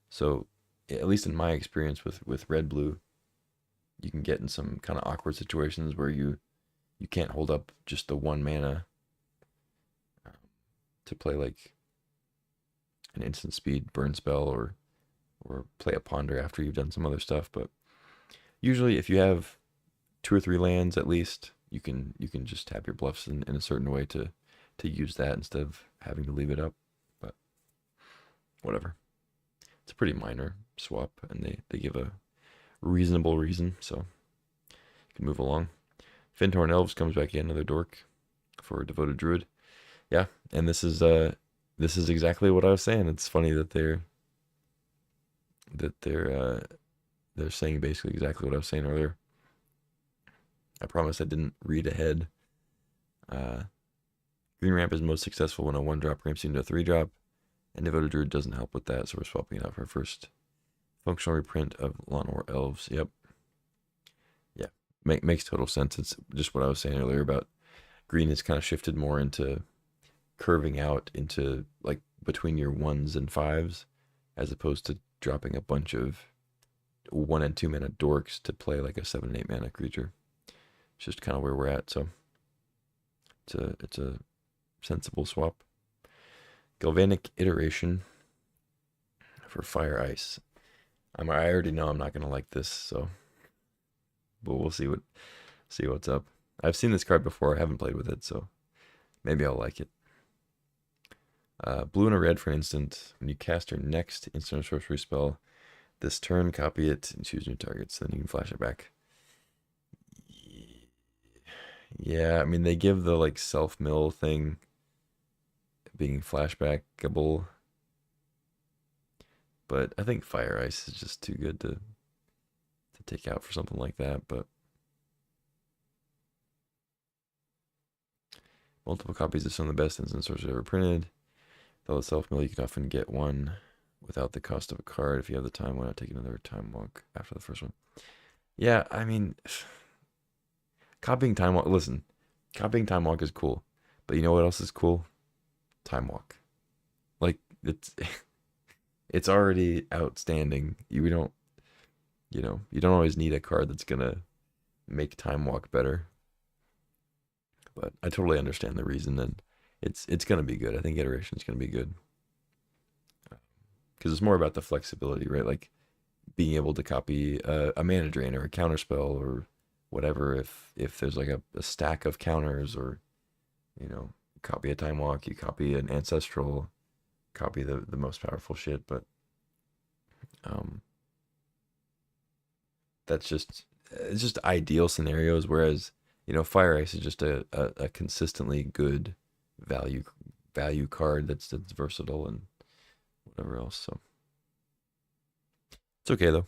So at least in my experience with red blue, you can get in some kind of awkward situations where you can't hold up just the 1 mana to play like an instant speed burn spell or play a Ponder after you've done some other stuff. But usually if you have 2 or 3 lands at least, you can just tap your bluffs in a certain way to use that instead of having to leave it up. But whatever. It's a pretty minor swap, and they give a reasonable reason, so you can move along. Fintorn Elves comes back in, another dork for Devoted Druid. Yeah, and this is exactly what I was saying. It's funny that they're saying basically exactly what I was saying earlier. I promise I didn't read ahead. Green ramp is most successful when a 1-drop ramps into a 3-drop, and Devoted Druid doesn't help with that, so we're swapping it out for our first functional reprint of Llanowar Elves. Yep. Yeah, makes total sense. It's just what I was saying earlier about green has kind of shifted more into curving out into like between your 1s and 5s, as opposed to dropping a bunch of 1 and 2 mana dorks to play like a 7 and 8 mana creature. It's just kind of where we're at, so it's a sensible swap. Galvanic Iteration for Fire Ice. I already know I'm not gonna like this, so but we'll see what's up. I've seen this card before. I haven't played with it, so maybe I'll like it. Blue and a red for an instant. When you cast your next instant or sorcery spell this turn, copy it and choose new targets. Then you can flash it back. Yeah, I mean they give the like self mill thing being flashbackable, but I think Fire Ice is just too good to take out for something like that. But multiple copies of some of the best instant sorceries ever printed. Though the self mill, you can often get one without the cost of a card. If you have the time, why not take another Time Walk after the first one? Yeah, I mean, copying Time Walk. Listen, copying Time Walk is cool, but you know what else is cool? Time Walk. Like it's it's already outstanding. You don't always need a card that's gonna make Time Walk better. But I totally understand the reason, and it's gonna be good. I think Iteration's gonna be good because it's more about the flexibility, right? Like being able to copy a mana drain or a counter spell or whatever. If there's like a stack of counters, or copy a Time Walk, you copy an Ancestral, copy the most powerful shit. But that's just it's just ideal scenarios. Whereas Fire Ice is just a consistently good value card that's versatile and whatever else. So it's okay though.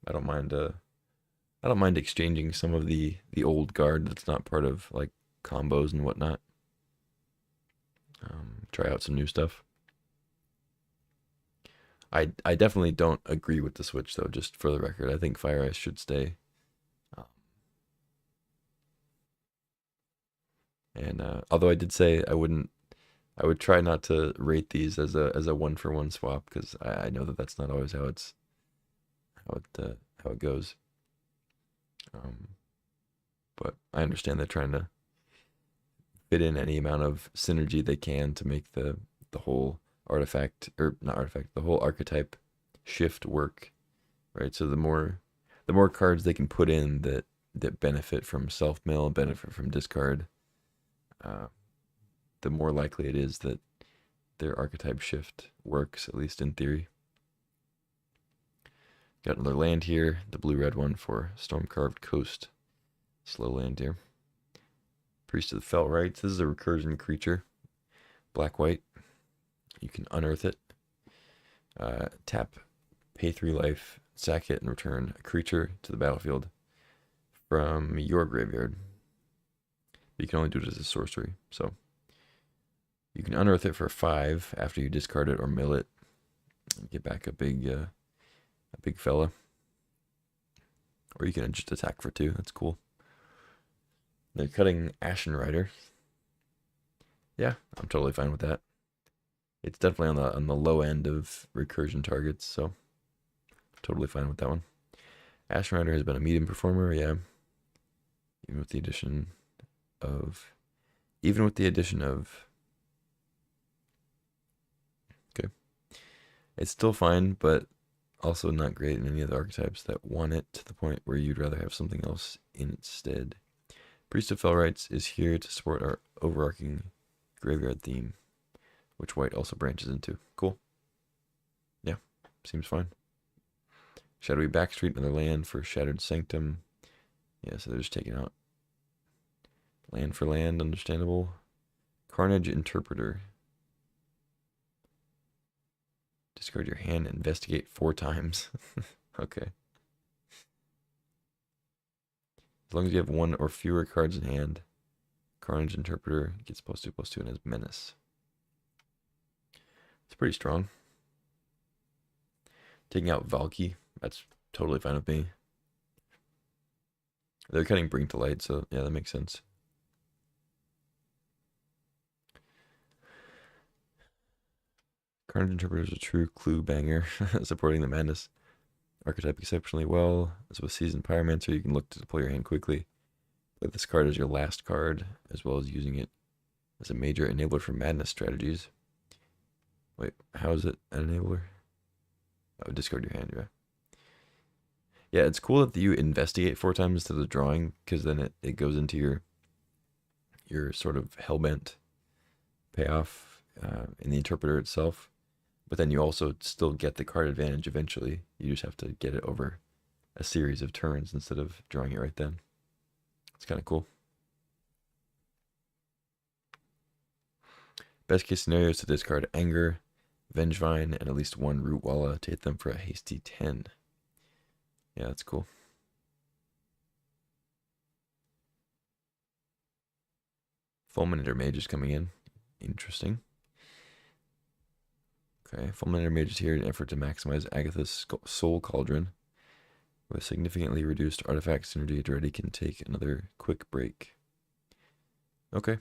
I don't mind. I don't mind exchanging some of the old guard that's not part of like combos and whatnot. Try out some new stuff. I definitely don't agree with the switch though. Just for the record, I think Fire Ice should stay. And although I did say I would try not to rate these as a 1-for-1 swap, because I know that that's not always how it goes. But I understand they're trying to fit in any amount of synergy they can to make the whole artifact, or not artifact, the whole archetype shift work, right? So the more cards they can put in that benefit from self mill, benefit from discard, the more likely it is that their archetype shift works, at least in theory. Got another land here, the blue-red one for Storm-Carved Coast. Slow land here. Priest of the Felt Rites. This is a recursion creature. Black-white. You can unearth it. Tap, pay 3 life, sack it, and return a creature to the battlefield from your graveyard. You can only do it as a sorcery, so you can unearth it for 5 after you discard it or mill it. Get back a big fella. Or you can just attack for 2. That's cool. They're cutting Ashen Rider. Yeah, I'm totally fine with that. It's definitely on the low end of recursion targets, so totally fine with that one. Ashen Rider has been a medium performer, yeah. Even with the addition of okay. It's still fine, but also not great in any of the archetypes that want it to the point where you'd rather have something else in its stead. Priest of Felrites is here to support our overarching graveyard theme, which white also branches into. Cool. Yeah, seems fine. Shadowy Backstreet, another land for Shattered Sanctum. Yeah, so they're just taking out land for land, understandable. Carnage Interpreter. Discard your hand, investigate 4 times. Okay. As long as you have 1 or fewer cards in hand, Carnage Interpreter gets +2/+2 and has Menace. It's pretty strong. Taking out Valky, that's totally fine with me. They're cutting Bring to Light, so yeah, that makes sense. Carnage Interpreter is a true clue banger, supporting the Madness archetype exceptionally well. As with Seasoned Pyromancer, you can look to deploy your hand quickly. Play this card as your last card, as well as using it as a major enabler for Madness strategies. Wait, how is it an enabler? Oh, discard your hand, yeah. Yeah, it's cool that you investigate 4 times instead of drawing, because then it goes into your sort of hellbent payoff in the interpreter itself. But then you also still get the card advantage eventually. You just have to get it over a series of turns instead of drawing it right then. It's kind of cool. Best case scenario is to discard Anger, Vengevine, and at least 1 Rootwalla to hit them for a hasty 10. Yeah, that's cool. Fulminator Mage is coming in. Interesting. Okay, Fulminator Mage is here in an effort to maximize Agatha's Soul Cauldron. With significantly reduced artifact synergy, Daretti can take another quick break. Okay,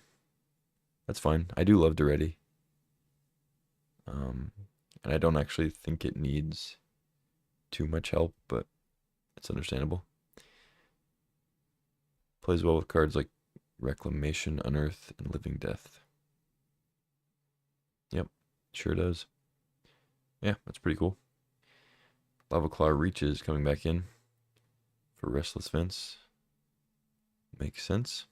that's fine. I do love Daretti. And I don't actually think it needs too much help, but it's understandable. Plays well with cards like Reclamation, Unearth, and Living Death. Yep, sure does. Yeah, that's pretty cool. Lava Claw Reaches coming back in for Restless Fence. Makes sense.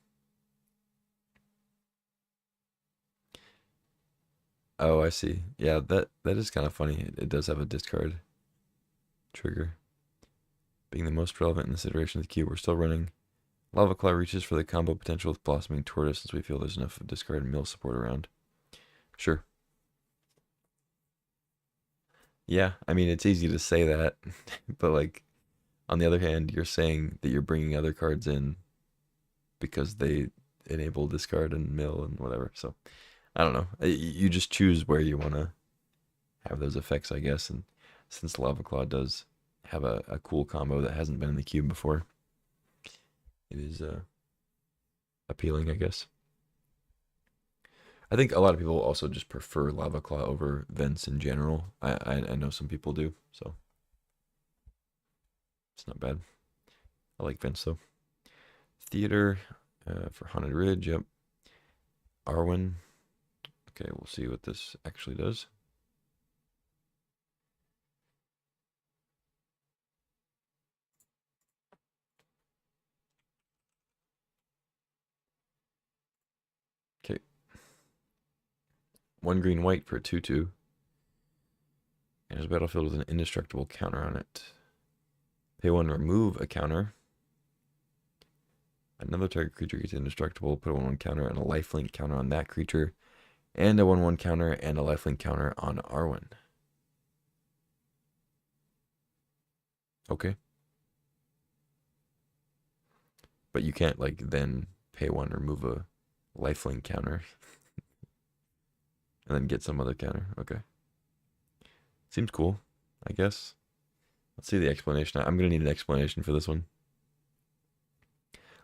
Oh, I see. Yeah, that is kind of funny. It does have a discard trigger. Being the most relevant in this iteration of the cube, we're still running Lava Claw Reaches for the combo potential with Blossoming Tortoise, since we feel there's enough discard and mill support around. Sure. Yeah, I mean, it's easy to say that, but like, on the other hand, you're saying that you're bringing other cards in because they enable discard and mill and whatever. So, I don't know. You just choose where you want to have those effects, I guess. And since Lava Claw does have a cool combo that hasn't been in the cube before, it is appealing, I guess. I think a lot of people also just prefer Lava Claw over Vents in general. I know some people do, so it's not bad. I like Vents though. Theater for Haunted Ridge, yep. Arwen. Okay, we'll see what this actually does. Okay. 1 green white for a 2/2. And there's a battlefield with an indestructible counter on it. Pay 1, remove a counter. Another target creature gets indestructible, put a 1/1 counter and a lifelink counter on that creature. And a 1/1 counter and a lifelink counter on Arwen. Okay. But you can't, like, then pay 1, remove a lifelink counter. And then get some other counter. Okay. Seems cool, I guess. Let's see the explanation. I'm going to need an explanation for this one.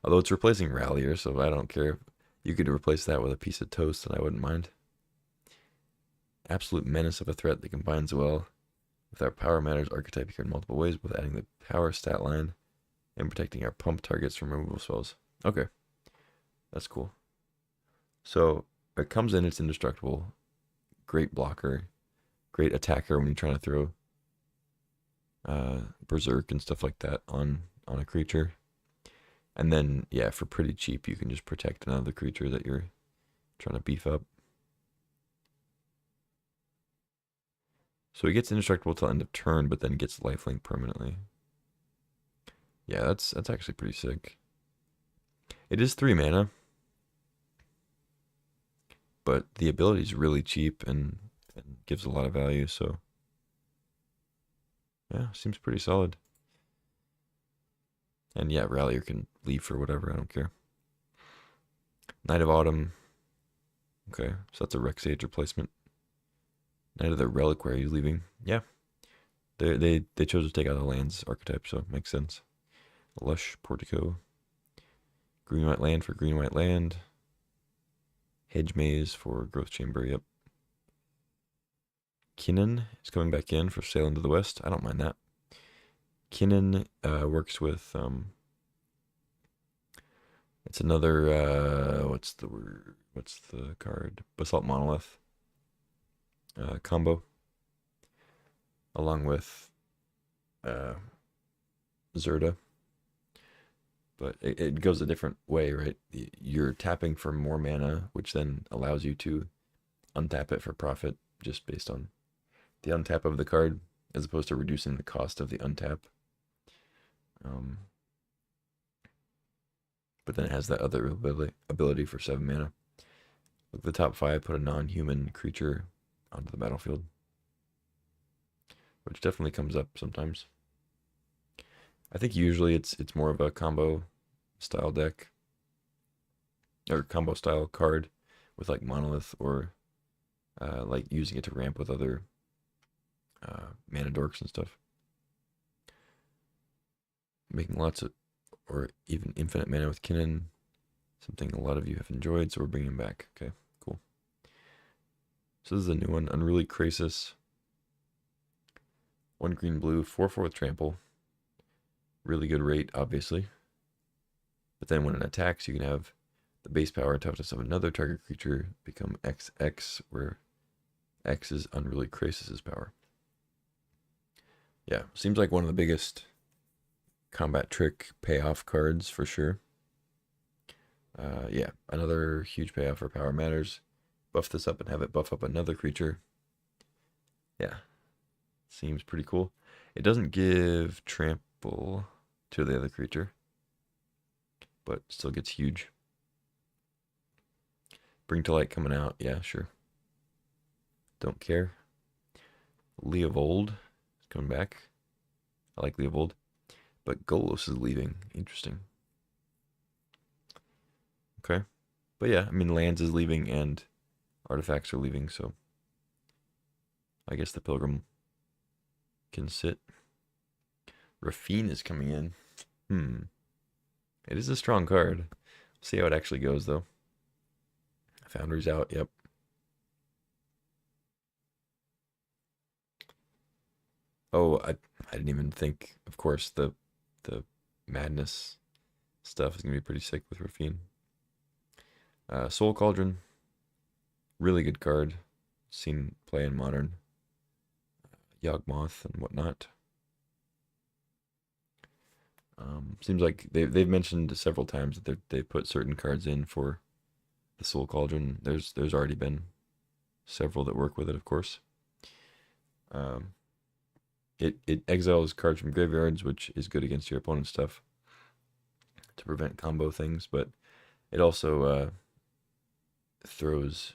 Although it's replacing Rallier, so I don't care. You could replace that with a piece of toast, and I wouldn't mind. Absolute menace of a threat that combines well with our Power Matters archetype here in multiple ways, both adding the power stat line and protecting our pump targets from removal spells. Okay, that's cool. So it comes in, it's indestructible. Great blocker. Great attacker when you're trying to throw Berserk and stuff like that on a creature. And then, yeah, for pretty cheap, you can just protect another creature that you're trying to beef up. So he gets indestructible till end of turn, but then gets lifelink permanently. Yeah, that's actually pretty sick. It is 3 mana, but the ability is really cheap and gives a lot of value, so yeah, seems pretty solid. And yeah, Rallier can leave for whatever, I don't care. Knight of Autumn. Okay, so that's a Rexage replacement. Knight of the Reliquary leaving. Yeah. They chose to take out the lands archetype, so it makes sense. Lush Portico. Green white land for green white land. Hedge Maze for Growth Chamber, yep. Kinnan is coming back in for Sail into the West. I don't mind that. Kinnan works with it's another what's the word? What's the card? Basalt Monolith combo, along with Zerda. But it goes a different way, right? You're tapping for more mana, which then allows you to untap it for profit, just based on the untap of the card, as opposed to reducing the cost of the untap. But then it has that other ability for 7 mana. Look at the top 5, put a non-human creature onto the battlefield, which definitely comes up sometimes. I think usually it's more of a combo style deck, or combo style card with like Monolith, or like using it to ramp with other mana dorks and stuff. Making lots of, or even infinite mana with Kinnan, something a lot of you have enjoyed, so we're bringing back. Okay, cool. So this is a new one, Unruly Krasis. 1 green blue, 4/4 with trample. Really good rate, obviously. But then when it attacks, you can have the base power and toughness of another target creature become XX, where X is Unruly Krasis' power. Yeah, seems like one of the biggest combat trick payoff cards for sure. Yeah, another huge payoff for Power Matters. Buff this up and have it buff up another creature. Yeah, seems pretty cool. It doesn't give trample to the other creature, but still gets huge. Bring to Light coming out. Yeah, sure. Don't care. Leovold is coming back. I like Leovold. But Golos is leaving. Interesting. Okay. But yeah, I mean, lands is leaving and artifacts are leaving, so I guess the Pilgrim can sit. Raffine is coming in. It is a strong card. See how it actually goes, though. Foundry's out, yep. Oh, I didn't even think, of course, the madness stuff is going to be pretty sick with Raffine. Soul Cauldron, really good card. Seen play in Modern. Yawgmoth and whatnot. Seems like they've mentioned several times that they put certain cards in for the Soul Cauldron. There's already been several that work with it, of course. It exiles cards from graveyards, which is good against your opponent's stuff to prevent combo things, but it also throws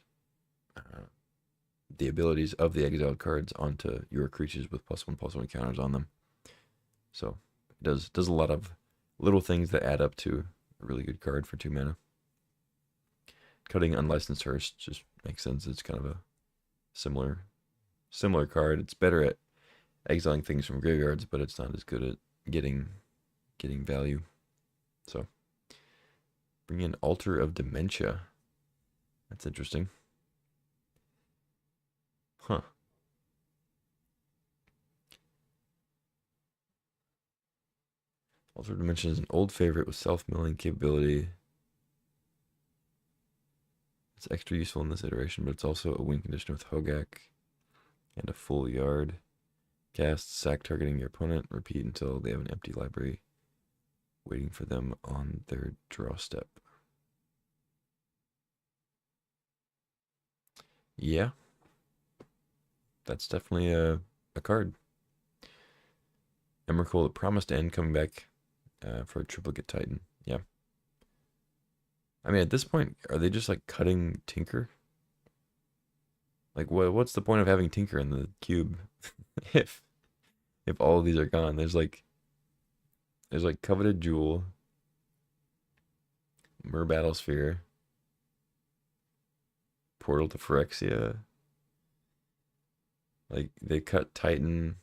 the abilities of the exiled cards onto your creatures with +1/+1 counters on them. So it does a lot of little things that add up to a really good card for 2 mana. Cutting Unlicensed Hearse just makes sense. It's kind of a similar card. It's better at exiling things from graveyards, but it's not as good at getting value. So Bring in Altar of Dementia. That's interesting. Huh. Altar of Dementia is an old favorite with self-milling capability. It's extra useful in this iteration, but it's also a win condition with Hogak and a full yard. Cast, sack targeting your opponent, repeat until they have an empty library waiting for them on their draw step. Yeah, that's definitely a card. Emrakul, the Promised End, coming back for a triplicate Titan. Yeah. I mean, at this point, are they just like cutting Tinker? Like, what's the point of having Tinker in the cube if all of these are gone? There's like Coveted Jewel, Mer Battlesphere, Portal to Phyrexia. Like, they cut Titan.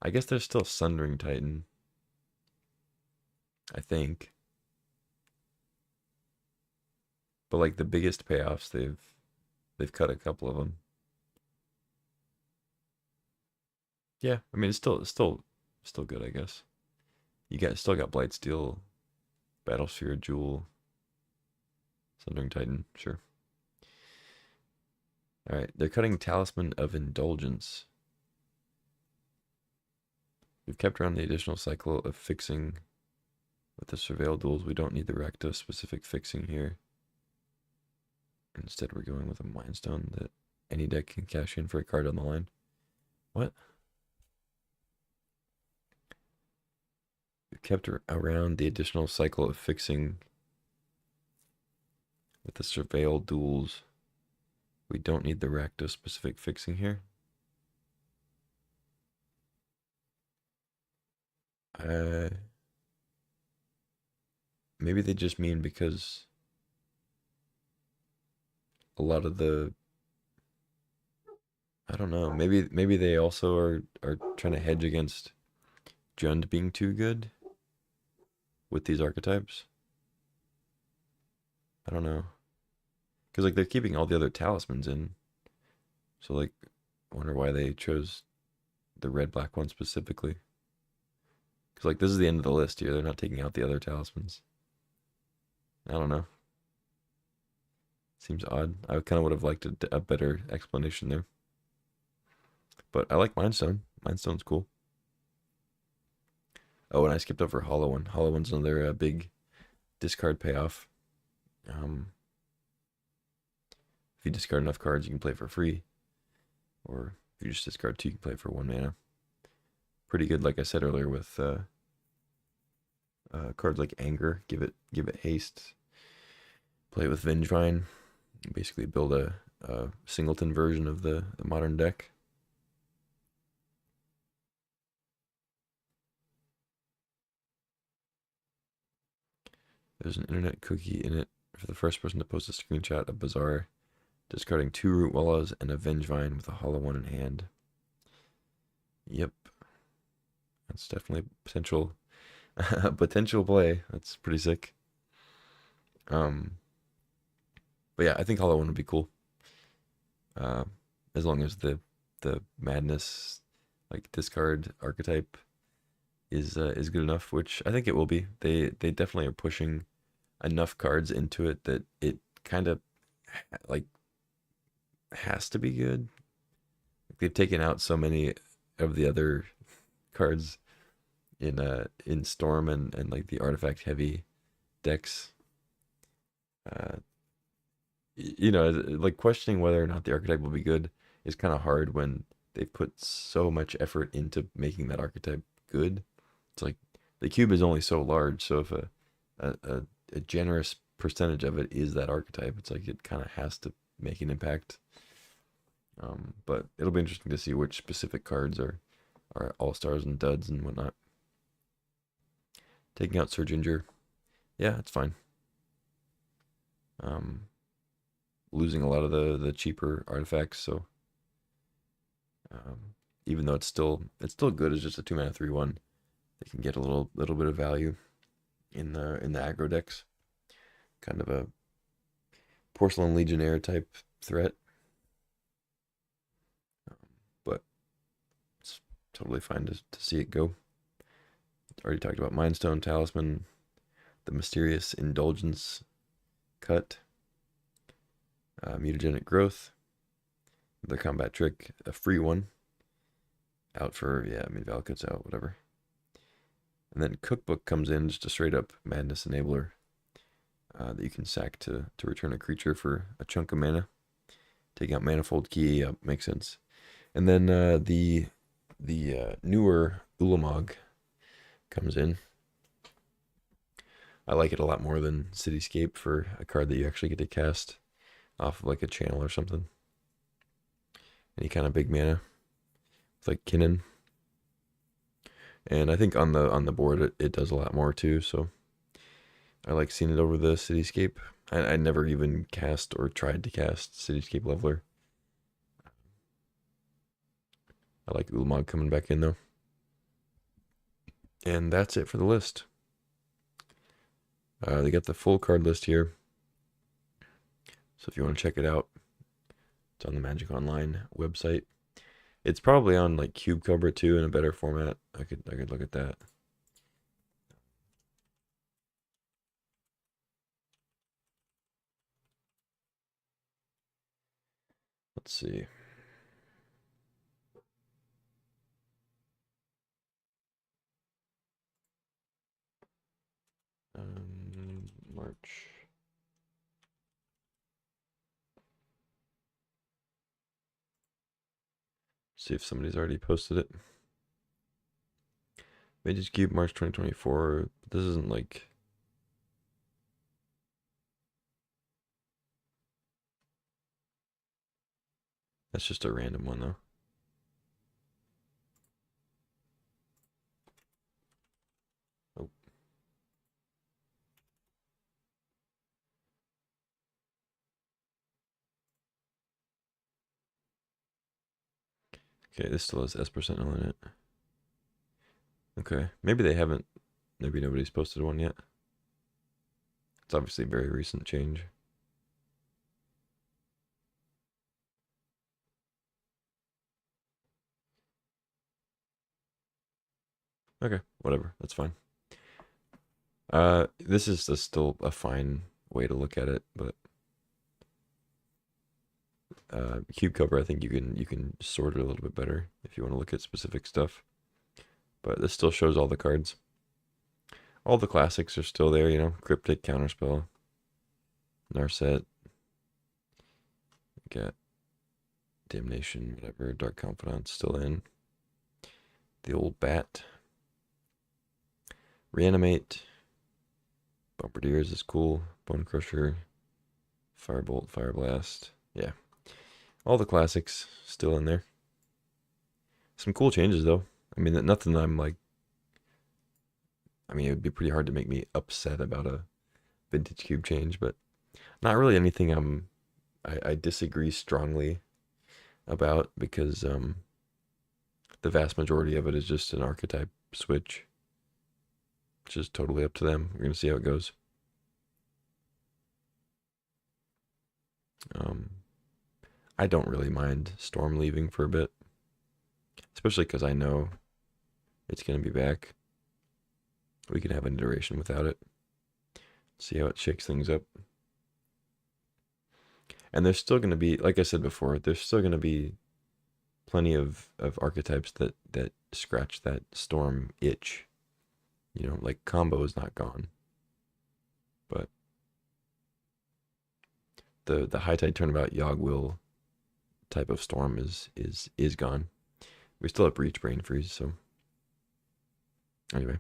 I guess there's still Sundering Titan. I think. But like the biggest payoffs, they've cut a couple of them. Yeah, I mean it's still good, I guess. Still got Blightsteel, Battlesphere, Jewel, Sundering Titan, sure. All right, they're cutting Talisman of Indulgence. We've kept around the additional cycle of fixing with the Surveil duels. We don't need the Rakdos specific fixing here. Instead, we're going with a Mind Stone that any deck can cash in for a card on the line. What? We've kept around the additional cycle of fixing with the Surveil duels. We don't need the Rakdos specific fixing here. Maybe they just mean because a lot of the, I don't know, maybe they also are trying to hedge against Jund being too good with these archetypes. I don't know. Because like they're keeping all the other talismans in. So like I wonder why they chose the red black one specifically. Because like this is the end of the list here. They're not taking out the other talismans. I don't know. Seems odd. I kind of would have liked a better explanation there. But I like Mind Stone. Mind Stone's cool. Oh, and I skipped over Hollow One. Hollow One's another big discard payoff. If you discard enough cards, you can play for free. Or if you just discard 2, you can play for 1 mana. Pretty good, like I said earlier, with cards like Anger. Give it haste. Play with Vengevine. Basically build a singleton version of the modern deck. There's an internet cookie in it for the first person to post a screenshot of Bazaar discarding 2 Root Wallows and a Vengevine with a Hollow One in hand. Yep. That's definitely potential play. That's pretty sick. But yeah, I think Hollow One would be cool. As long as the madness like discard archetype is good enough, which I think it will be. They definitely are pushing enough cards into it that it kind of like has to be good. They've taken out so many of the other cards in Storm and like the artifact heavy decks. You know, like questioning whether or not the archetype will be good is kind of hard when they've put so much effort into making that archetype good. It's like the cube is only so large, so if a generous percentage of it is that archetype, it's like it kind of has to make an impact. But it'll be interesting to see which specific cards are all stars and duds and whatnot. Taking out Surginger, yeah, it's fine. Losing a lot of the cheaper artifacts, so even though it's still good as just a 2 mana 3/1, they can get a little bit of value in the aggro decks kind of a Porcelain Legionnaire type threat. But it's totally fine to see it go. Already talked about Mind Stone Talisman, the Mysterious Indulgence cut, Mutagenic Growth, the Combat Trick, a free one, out for, yeah, I mean, Valakut's out, whatever. And then Cookbook comes in, just a straight up Madness Enabler that you can sack to return a creature for a chunk of mana. Taking out Manifold Key, makes sense. And then the newer Ulamog comes in. I like it a lot more than Cityscape for a card that you actually get to cast off of like a channel or something. Any kind of big mana. It's like Kinnan. And I think on the board it does a lot more too, so I like seeing it over the Cityscape. I never even cast or tried to cast Cityscape Leveler. I like Ulamog coming back in though. And that's it for the list. They got the full card list here. So if you want to check it out, it's on the Magic Online website. It's probably on like Cube Cover too in a better format. I could look at that. Let's see. March. See if somebody's already posted it. Vintage Cube March 2024. This isn't like. That's just a random one though. Oh. Okay, this still has S% Sentinel in it. Okay, maybe they haven't. Maybe nobody's posted one yet. It's obviously a very recent change. Okay, whatever. That's fine. This is still a fine way to look at it, but cube cover, I think you can sort it a little bit better if you want to look at specific stuff. But this still shows all the cards. All the classics are still there, you know. Cryptic, Counterspell, Narset. Got Damnation, whatever. Dark Confidant still in. The old Bat. Reanimate. Bombardiers is cool. Bone Crusher. Firebolt, Fire Blast. Yeah. All the classics still in there. Some cool changes though. I mean, nothing I'm like. I mean, it would be pretty hard to make me upset about a vintage cube change, but not really anything I disagree strongly about because the vast majority of it is just an archetype switch, which is totally up to them. We're gonna see how it goes. I don't really mind Storm leaving for a bit, especially because I know it's gonna be back. We can have an iteration without it. See how it shakes things up. And there's still going to be, like I said before, there's still going to be plenty of archetypes that scratch that Storm itch. You know, like combo is not gone. But the High Tide Turnabout Yogg-Will type of Storm is gone. We still have Breach Brain Freeze, so anyway.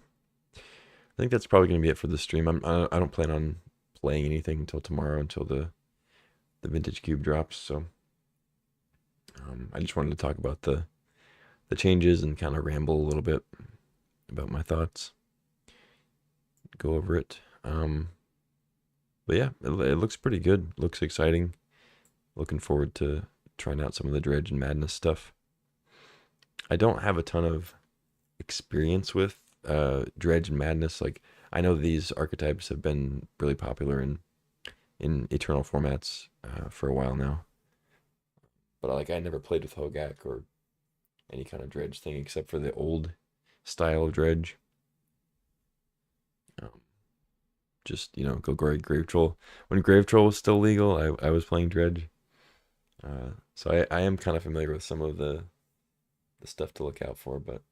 I think that's probably going to be it for the stream. I don't plan on playing anything until tomorrow, until the Vintage Cube drops. So I just wanted to talk about the changes and kind of ramble a little bit about my thoughts. Go over it. But yeah, it looks pretty good. Looks exciting. Looking forward to trying out some of the Dredge and Madness stuff. I don't have a ton of experience with Dredge and Madness. Like, I know these archetypes have been really popular in in Eternal formats for a while now. But I never played with Hogak or any kind of dredge thing except for the old style of dredge. Um, just Golgari Grave Troll. When Grave Troll was still legal, I was playing dredge. So I am kind of familiar with some of the stuff to look out for, but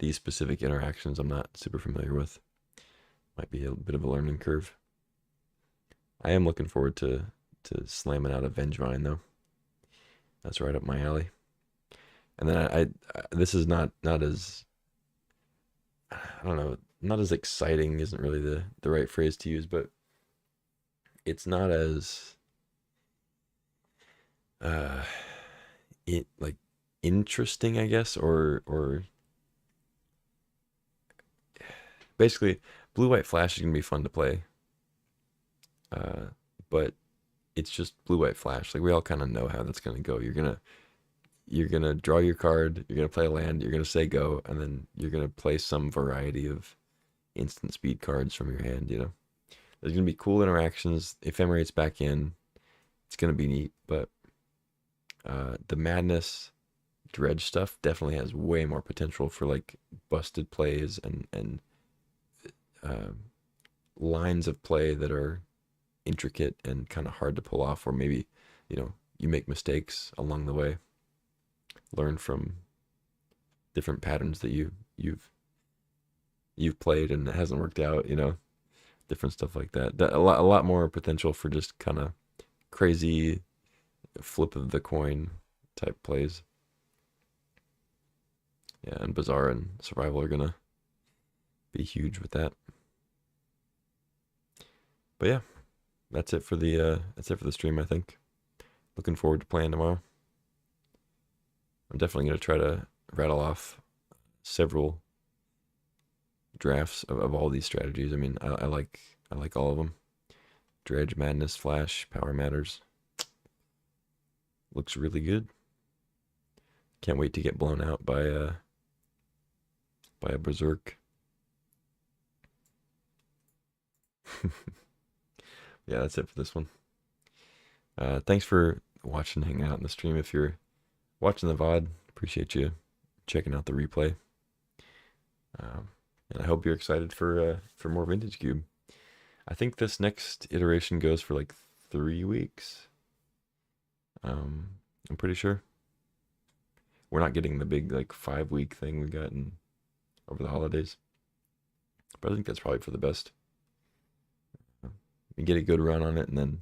these specific interactions I'm not super familiar with. Might be a bit of a learning curve. I am looking forward to slamming out a Vengevine though. That's right up my alley. And then I this is not as, I don't know, not as exciting isn't really the right phrase to use, but it's not as uh it like interesting, I guess, or basically Blue White Flash is gonna be fun to play. But it's just Blue White Flash. Like we all kind of know how that's gonna go. You're gonna draw your card, you're gonna play a land, you're gonna say go, and then you're gonna play some variety of instant speed cards from your hand. There's gonna be cool interactions. Ephemerate's back in. It's gonna be neat, but the Madness dredge stuff definitely has way more potential for like busted plays and uh, lines of play that are intricate and kind of hard to pull off, or maybe you make mistakes along the way, learn from different patterns that you've played and it hasn't worked out, different stuff like that. A lot more potential for just kind of crazy flip of the coin type plays. Yeah, and Bazaar and Survival are gonna be huge with that. But yeah, that's it for the stream, I think. Looking forward to playing tomorrow. I'm definitely gonna try to rattle off several drafts of all these strategies. I mean, I like all of them. Dredge, Madness, Flash, Power Matters. Looks really good. Can't wait to get blown out by a Berserk. Yeah, that's it for this one. Thanks for watching, hanging out in the stream. If you're watching the VOD, appreciate you checking out the replay. And I hope you're excited for more Vintage Cube. I think this next iteration goes for like 3 weeks. I'm pretty sure. We're not getting the big like 5-week thing we got over the holidays. But I think that's probably for the best. You get a good run on it and then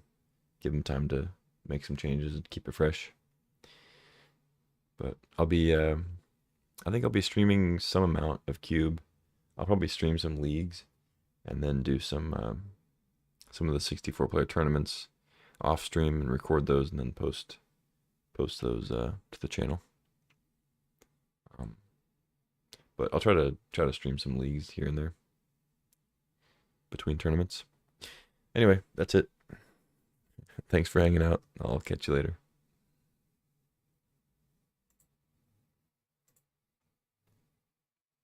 give them time to make some changes and keep it fresh. But I think I'll be streaming some amount of Cube. I'll probably stream some leagues and then do some of the 64-player tournaments off stream and record those and then post those to the channel. But I'll try to stream some leagues here and there between tournaments. Anyway, that's it. Thanks for hanging out. I'll catch you later.